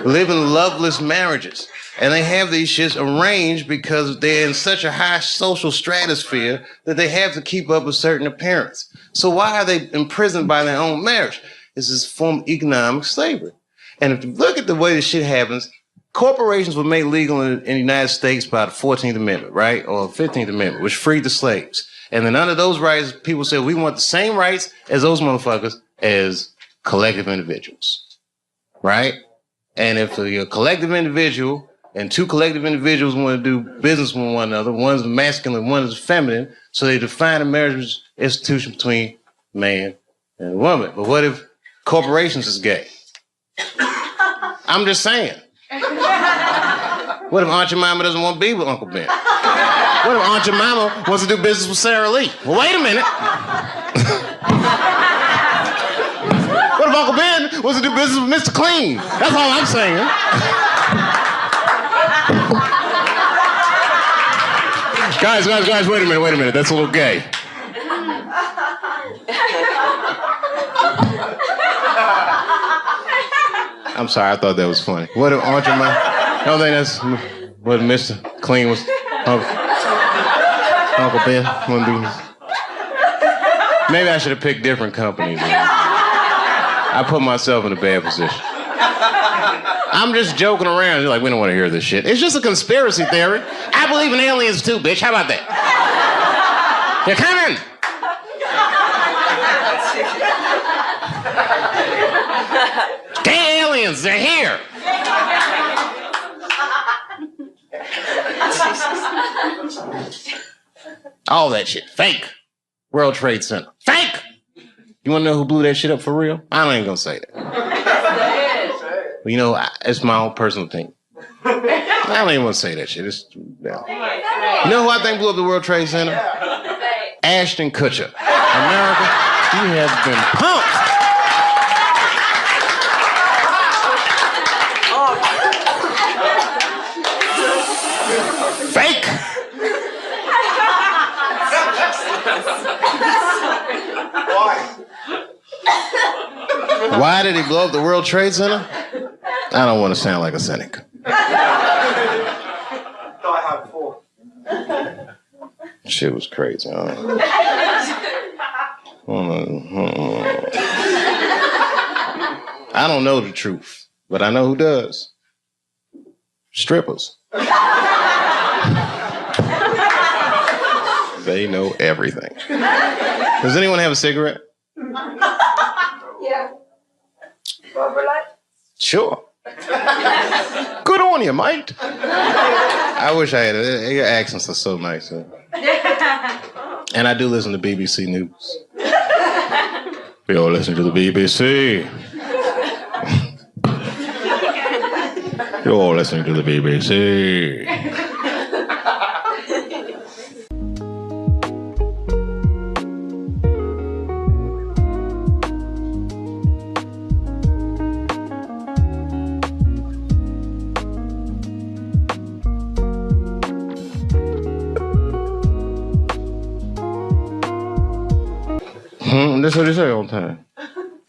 S8: live in loveless marriages. And they have these shits arranged because they're in such a high social stratosphere that they have to keep up a certain appearance. So why are they imprisoned by their own marriage? This is a form of economic slavery. And if you look at the way this shit happens, corporations were made legal in the United States by the 14th Amendment, right? Or 15th Amendment, which freed the slaves. And then under those rights, people said, we want the same rights as those motherfuckers as collective individuals, right? And if you're a collective individual and two collective individuals want to do business with one another, one's masculine, one is feminine, so they define a marriage institution between man and woman. But what if corporations is gay? I'm just saying. What if Aunt Jemima doesn't want to be with Uncle Ben? What if Aunt Jemima wants to do business with Sarah Lee? Well, wait a minute. What if Uncle Ben wants to do business with Mr. Clean? That's all I'm saying. Guys, wait a minute. That's a little gay. I'm sorry, I thought that was funny. What if Aunt Jemima? I don't think that's what Mr. Clean was. Uncle Ben wouldn't be. Maybe I should have picked different companies. I put myself in a bad position. I'm just joking around. You're like, we don't want to hear this shit. It's just a conspiracy theory. I believe in aliens too, bitch. How about that? They're coming. Gay aliens, they're here. All that shit, fake. World Trade Center, fake. You want to know who blew that shit up for real? I ain't gonna say that. You know, it's my own personal thing. I don't even want to say that shit. Yeah. You know who I think blew up the World Trade Center? Ashton Kutcher. America, you have been pumped. Fake. Why did he blow up the World Trade Center? I don't want to sound like a cynic. Shit was crazy. I don't know the truth, but I know who does. Strippers. They know everything. Does anyone have a cigarette?
S12: Yeah.
S8: Sure. Good on you, mate. I wish I had it. Your accents are so nice. And I do listen to BBC News. We all listen to the BBC. You're all listening to the BBC. That's what they say all the time.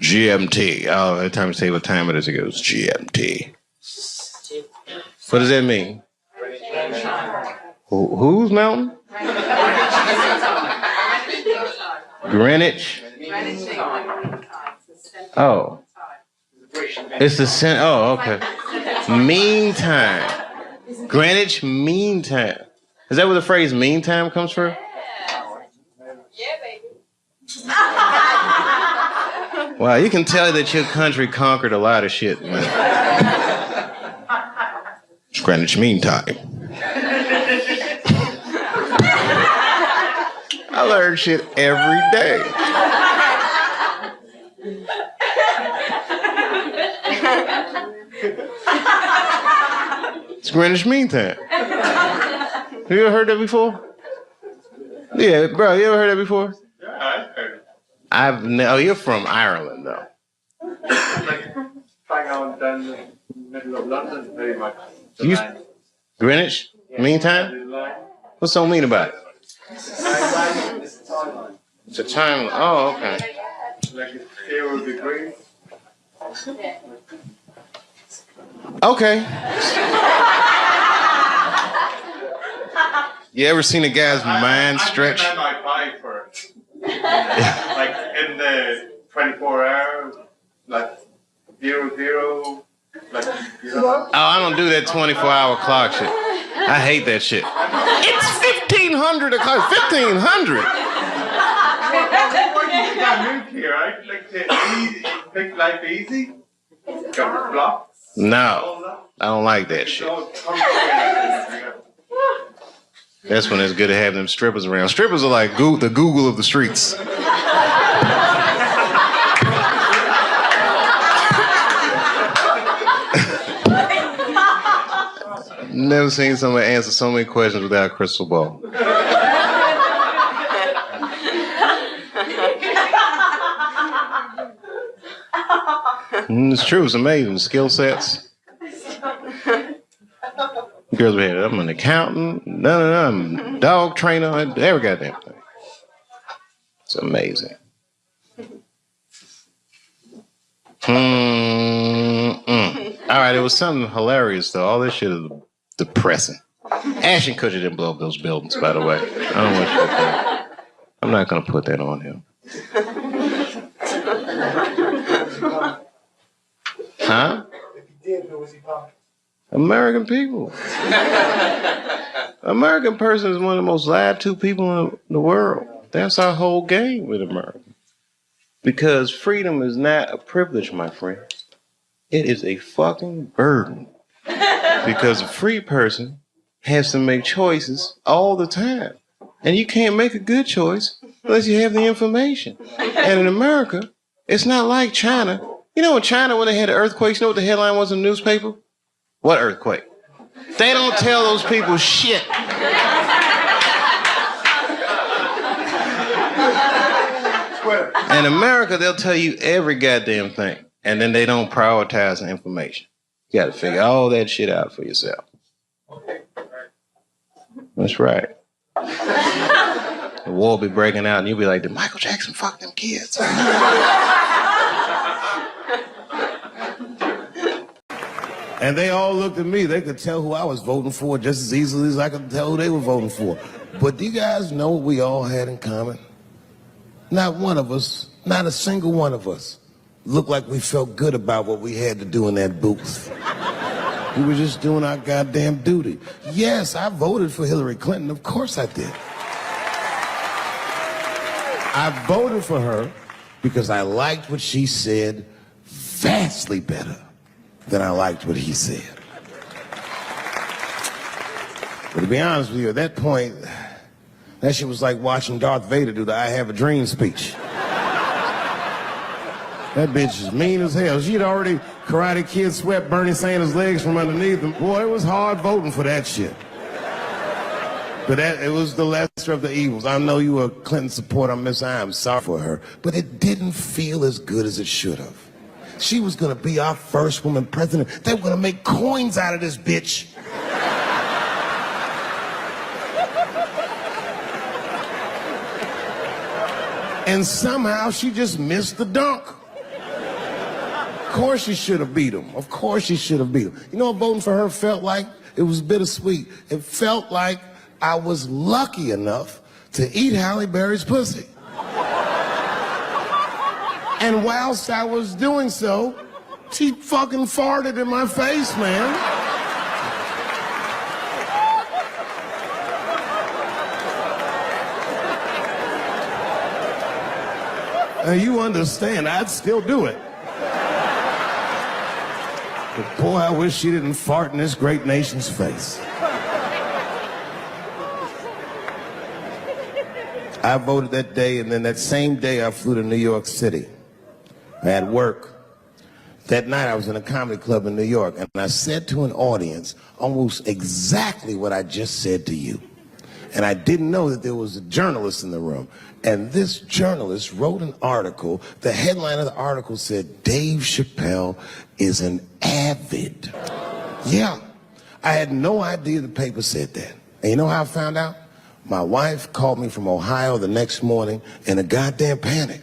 S8: GMT. Oh, every time you say what time it is, it goes GMT. What does that mean? Whose mountain? Greenwich. Oh. It's the center. Oh, okay. Meantime. Greenwich Mean Time. Is that where the phrase mean time comes from? Wow, you can tell that your country conquered a lot of shit, man. It's Greenwich Mean Time. I learn shit every day. It's Greenwich Mean Time. Have you ever heard that before? Yeah, bro, you ever heard that before?
S13: Yeah, I've heard it.
S8: Oh, you're from Ireland, though.
S13: Bang on down the middle of London, very much.
S8: Greenwich?
S13: Yeah.
S8: Meantime? What's so mean about it? It's a time. Oh, okay.
S13: Like it's 0 degrees.
S8: Okay. You ever seen a guy's mind stretch?
S13: I might buy for it. Like in the 24 hours, like 0, like, you know.
S8: Oh, I don't do that 24-hour clock shit. I hate that shit. It's 1,500 o'clock. 1,500.
S13: got nuclear, right? Like to make life easy. Got blocks.
S8: No, I don't like that shit. That's when it's good to have them strippers around. Strippers are like the Google of the streets. Never seen somebody answer so many questions without a crystal ball. It's true, it's amazing. Skill sets. Girls be here, I'm an accountant, I'm a dog trainer, every goddamn thing. It's amazing. All right, it was something hilarious though. All this shit is depressing. Ashton Kutcher didn't blow up those buildings, by the way. I don't want you to think. I'm not gonna put that on him. Huh? American people. American person is one of the most lied to people in the world. That's our whole game with America. Because freedom is not a privilege, my friend. It is a fucking burden. Because a free person has to make choices all the time. And you can't make a good choice unless you have the information. And in America, it's not like China. You know in China when they had the earthquakes, you know what the headline was in the newspaper? What earthquake? They don't tell those people shit. In America, they'll tell you every goddamn thing. And then they don't prioritize the information. You gotta figure all that shit out for yourself. That's right. The war will be breaking out and you'll be like, did Michael Jackson fuck them kids?
S3: And they all looked at me. They could tell who I was voting for just as easily as I could tell who they were voting for. But do you guys know what we all had in common? Not one of us, not a single one of us, looked like we felt good about what we had to do in that booth. We were just doing our goddamn duty. Yes, I voted for Hillary Clinton. Of course I did. I voted for her because I liked what she said vastly better than I liked what he said. But to be honest with you, at that point, that shit was like watching Darth Vader do the I Have a Dream speech. That bitch is mean as hell. She'd already Karate Kid swept Bernie Sanders' legs from underneath him. Boy, it was hard voting for that shit. But it was the lesser of the evils. I know you were a Clinton supporter, Miss I. I'm sorry for her. But it didn't feel as good as it should have. She was gonna be our first woman president. They were gonna make coins out of this bitch. And somehow she just missed the dunk. Of course she should have beat him. Of course she should have beat him. You know what voting for her felt like? It was bittersweet. It felt like I was lucky enough to eat Halle Berry's pussy. And whilst I was doing so, she fucking farted in my face, man. And you understand, I'd still do it. But boy, I wish she didn't fart in this great nation's face. I voted that day, and then that same day I flew to New York City. I had work. That night I was in a comedy club in New York, and I said to an audience almost exactly what I just said to you. And I didn't know that there was a journalist in the room. And this journalist wrote an article. The headline of the article said, Dave Chappelle is an avid. Yeah, I had no idea the paper said that. And you know how I found out? My wife called me from Ohio the next morning in a goddamn panic.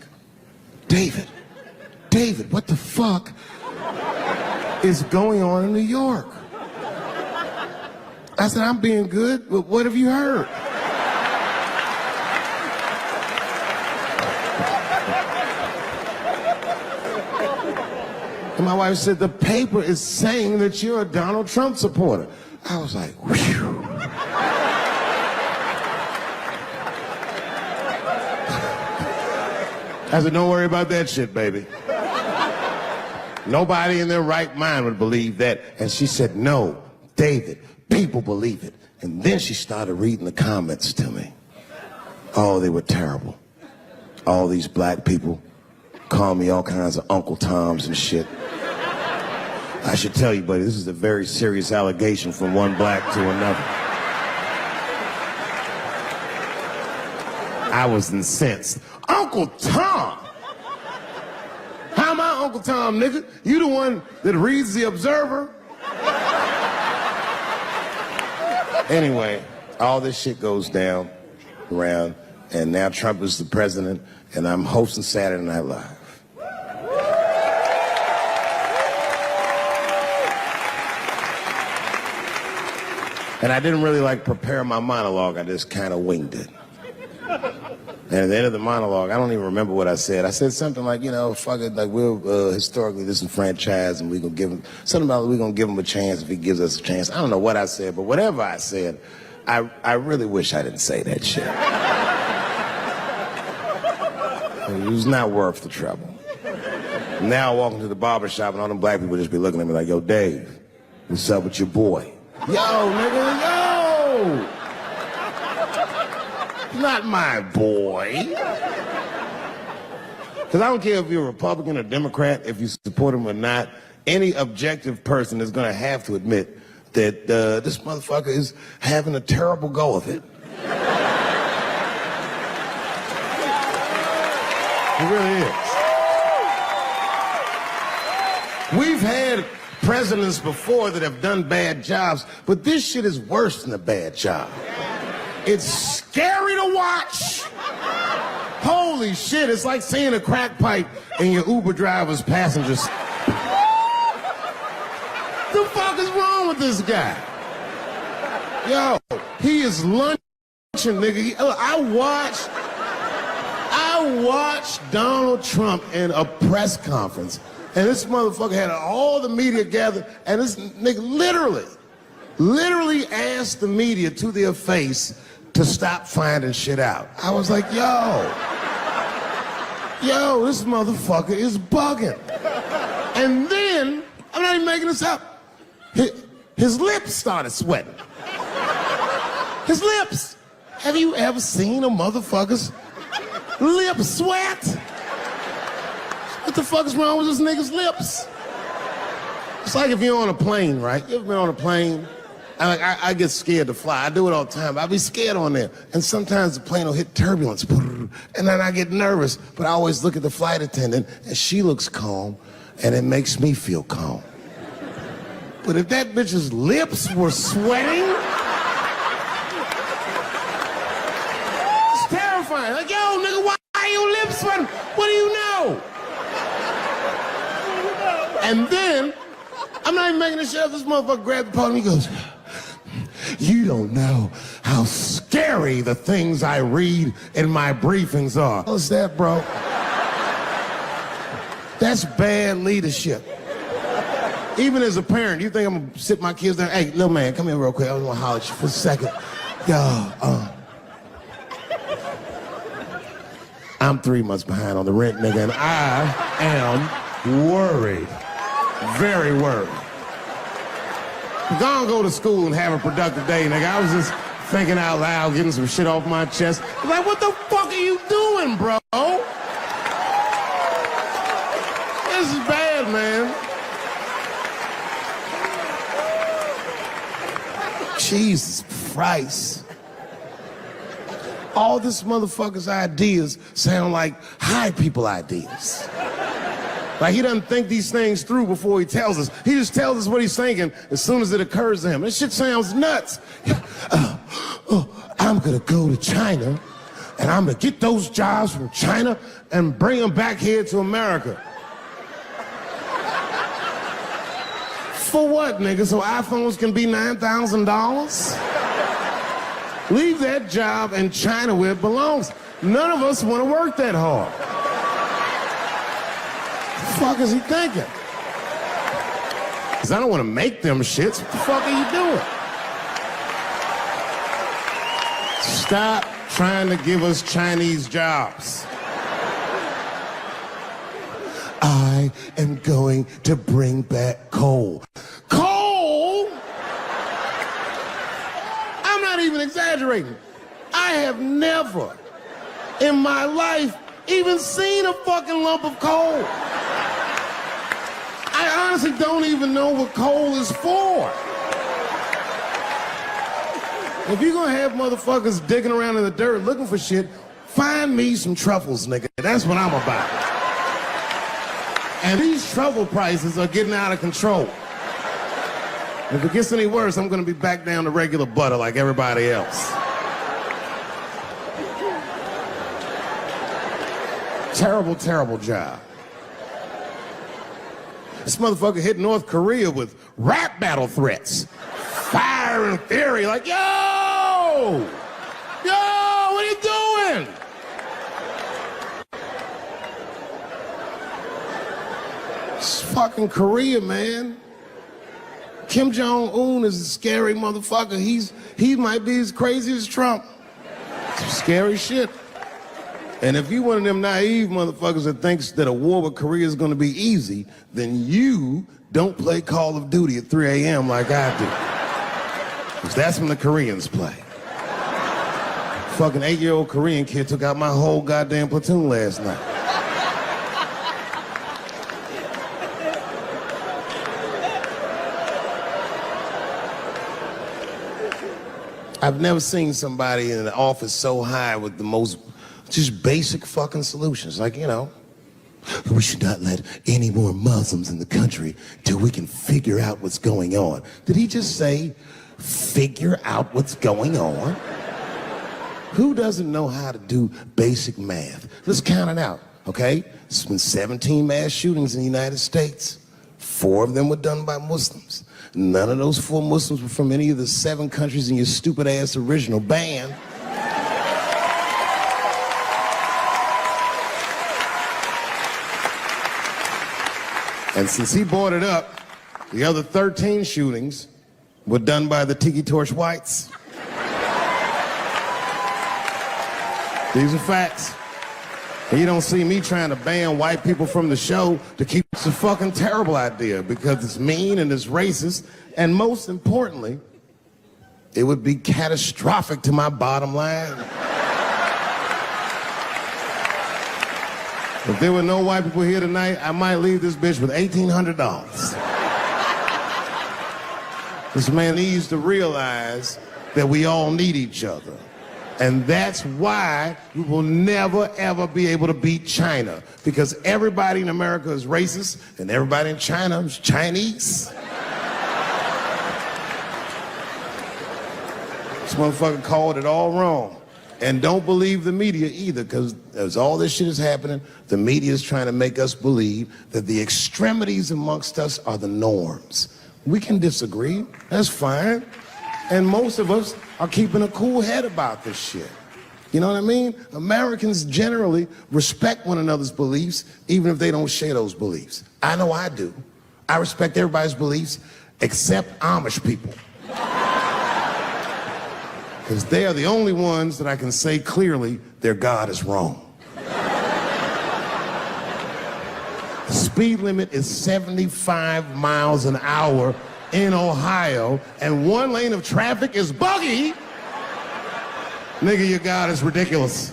S3: David, what the fuck is going on in New York? I said, I'm being good, but what have you heard? And my wife said, the paper is saying that you're a Donald Trump supporter. I was like, whew. I said, don't worry about that shit, baby. Nobody in their right mind would believe that. And she said, no, David, people believe it. And then she started reading the comments to me. Oh, they were terrible. All these black people call me all kinds of Uncle Toms and shit. I should tell you, buddy, this is a very serious allegation from one black to another. I was incensed. Uncle Tom? How am I Uncle Tom, nigga? You the one that reads the Observer? Anyway, all this shit goes down around, and now Trump is the president, and I'm hosting Saturday Night Live. And I didn't really prepare my monologue, I just kind of winged it. And at the end of the monologue, I don't even remember what I said. I said something like, fuck it, we're historically disenfranchised, and we're gonna give him, something about we're gonna give him a chance if he gives us a chance. I don't know what I said, but whatever I said, I really wish I didn't say that shit. It was not worth the trouble. Now I walk into the barber shop and all them black people just be looking at me like, yo, Dave, what's up with your boy? Yo, nigga, yo! Not my boy. Because I don't care if you're a Republican or Democrat, if you support him or not, any objective person is going to have to admit that this motherfucker is having a terrible go of it. It really is. We've had presidents before that have done bad jobs, but this shit is worse than a bad job. It's scary to watch. Holy shit, it's like seeing a crack pipe in your Uber driver's passengers. The fuck is wrong with this guy? Yo, he is lunching, nigga. I watched Donald Trump in a press conference, and this motherfucker had all the media gathered, and this nigga literally asked the media to their face to stop finding shit out. I was like, yo, this motherfucker is bugging. And then, I'm not even making this up, his lips started sweating. His lips. Have you ever seen a motherfucker's lip sweat? What the fuck is wrong with this nigga's lips? It's like if you're on a plane, right? You ever been on a plane? I get scared to fly. I do it all the time. I be scared on there. And sometimes the plane will hit turbulence. And then I get nervous. But I always look at the flight attendant, and she looks calm, and it makes me feel calm. But if that bitch's lips were sweating, it's terrifying. Like, yo, nigga, why are your lips sweating? What do you know? And then, I'm not even making this shit up. This motherfucker grabbed the podium, he goes, you don't know how scary the things I read in my briefings are. What's that, bro? That's bad leadership. Even as a parent, you think I'm gonna sit my kids down? Hey, little man, come here real quick. I want to holler at you for a second. Yo, I'm 3 months behind on the rent, nigga, and I am worried. Very worried. Go to school and have a productive day, nigga. I was just thinking out loud, getting some shit off my chest. I'm like, what the fuck are you doing, bro? This is bad, man. Jesus Christ. All this motherfucker's ideas sound like high people ideas. Like he doesn't think these things through before he tells us. He just tells us what he's thinking as soon as it occurs to him. This shit sounds nuts. I'm gonna go to China and I'm gonna get those jobs from China and bring them back here to America. For what, nigga? So iPhones can be $9,000? Leave that job in China where it belongs. None of us want to work that hard. What the fuck is he thinking? Because I don't want to make them shits. What the fuck are you doing? Stop trying to give us Chinese jobs. I am going to bring back coal. Coal? I'm not even exaggerating. I have never in my life even seen a fucking lump of coal. I honestly don't even know what coal is for. If you're gonna have motherfuckers digging around in the dirt looking for shit, find me some truffles, nigga. That's what I'm about. And these truffle prices are getting out of control. If it gets any worse, I'm gonna be back down to regular butter like everybody else. Terrible, terrible job. This motherfucker hit North Korea with rap battle threats. Fire and fury, like, yo! Yo, what are you doing? It's fucking Korea, man. Kim Jong-un is a scary motherfucker. He might be as crazy as Trump. Some scary shit. And if you one of them naive motherfuckers that thinks that a war with Korea is gonna be easy, then you don't play Call of Duty at 3 a.m. like I do. Because that's when the Koreans play. Fucking 8-year-old Korean kid took out my whole goddamn platoon last night. I've never seen somebody in an office so high with the most just basic fucking solutions. Like, you know, we should not let any more Muslims in the country till we can figure out what's going on. Did he just say, figure out what's going on? Who doesn't know how to do basic math? Let's count it out, okay? There's been 17 mass shootings in the United States. 4 of them were done by Muslims. None of those 4 Muslims were from any of the 7 countries in your stupid ass original band. And since he brought it up, the other 13 shootings were done by the Tiki Torch Whites. These are facts. And you don't see me trying to ban white people from the show to keep. It's a fucking terrible idea because it's mean and it's racist. And most importantly, it would be catastrophic to my bottom line. If there were no white people here tonight, I might leave this bitch with $1,800. This man needs to realize that we all need each other. And that's why we will never, ever be able to beat China. Because everybody in America is racist, and everybody in China is Chinese. This motherfucker called it all wrong. And don't believe the media either, because as all this shit is happening, the media is trying to make us believe that the extremities amongst us are the norms. We can disagree, that's fine. And most of us are keeping a cool head about this shit. You know what I mean? Americans generally respect one another's beliefs, even if they don't share those beliefs. I know I do. I respect everybody's beliefs except Amish people. Because they are the only ones that I can say clearly their God is wrong. The speed limit is 75 miles an hour in Ohio, and 1 lane of traffic is buggy. Nigga, your God is ridiculous.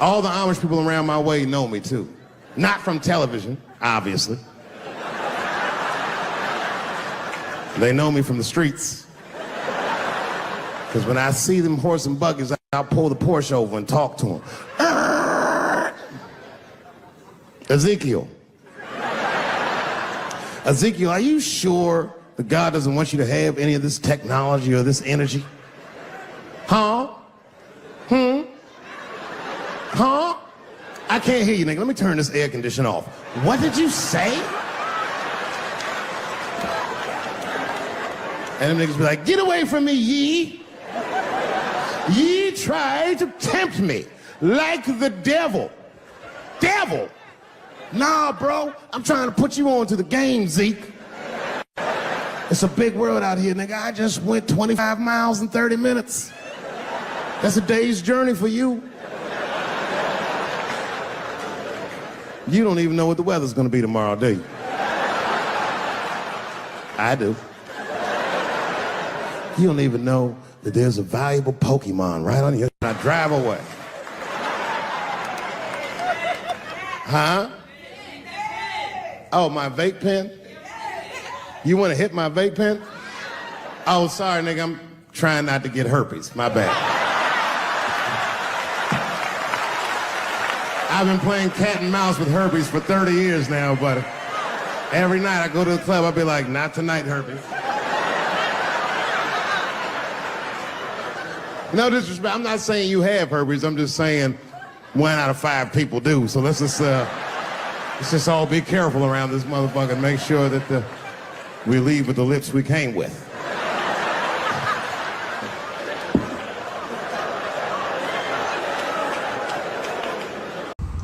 S3: All the Amish people around my way know me too. Not from television, obviously. They know me from the streets. Because when I see them horse and buggies, I'll pull the Porsche over and talk to them. Ezekiel, are you sure that God doesn't want you to have any of this technology or this energy? Huh? Huh? I can't hear you, nigga. Let me turn this air conditioner off. What did you say? And them niggas be like, get away from me, ye. Ye tried to tempt me like the devil. Devil? Nah, bro, I'm trying to put you on to the game, Zeke. It's a big world out here, nigga. I just went 25 miles in 30 minutes. That's a day's journey for you. You don't even know what the weather's gonna be tomorrow, do you? I do. You don't even know that there's a valuable Pokemon right on your... I drive away. Huh? Oh, my vape pen? You want to hit my vape pen? Oh, sorry, nigga. I'm trying not to get herpes. My bad. I've been playing cat and mouse with herpes for 30 years now, but every night I go to the club, I'll be like, not tonight, herpes. No disrespect. I'm not saying you have herpes. I'm just saying 1 out of 5 people do. So let's just all be careful around this motherfucker and make sure that we leave with the lips we came with.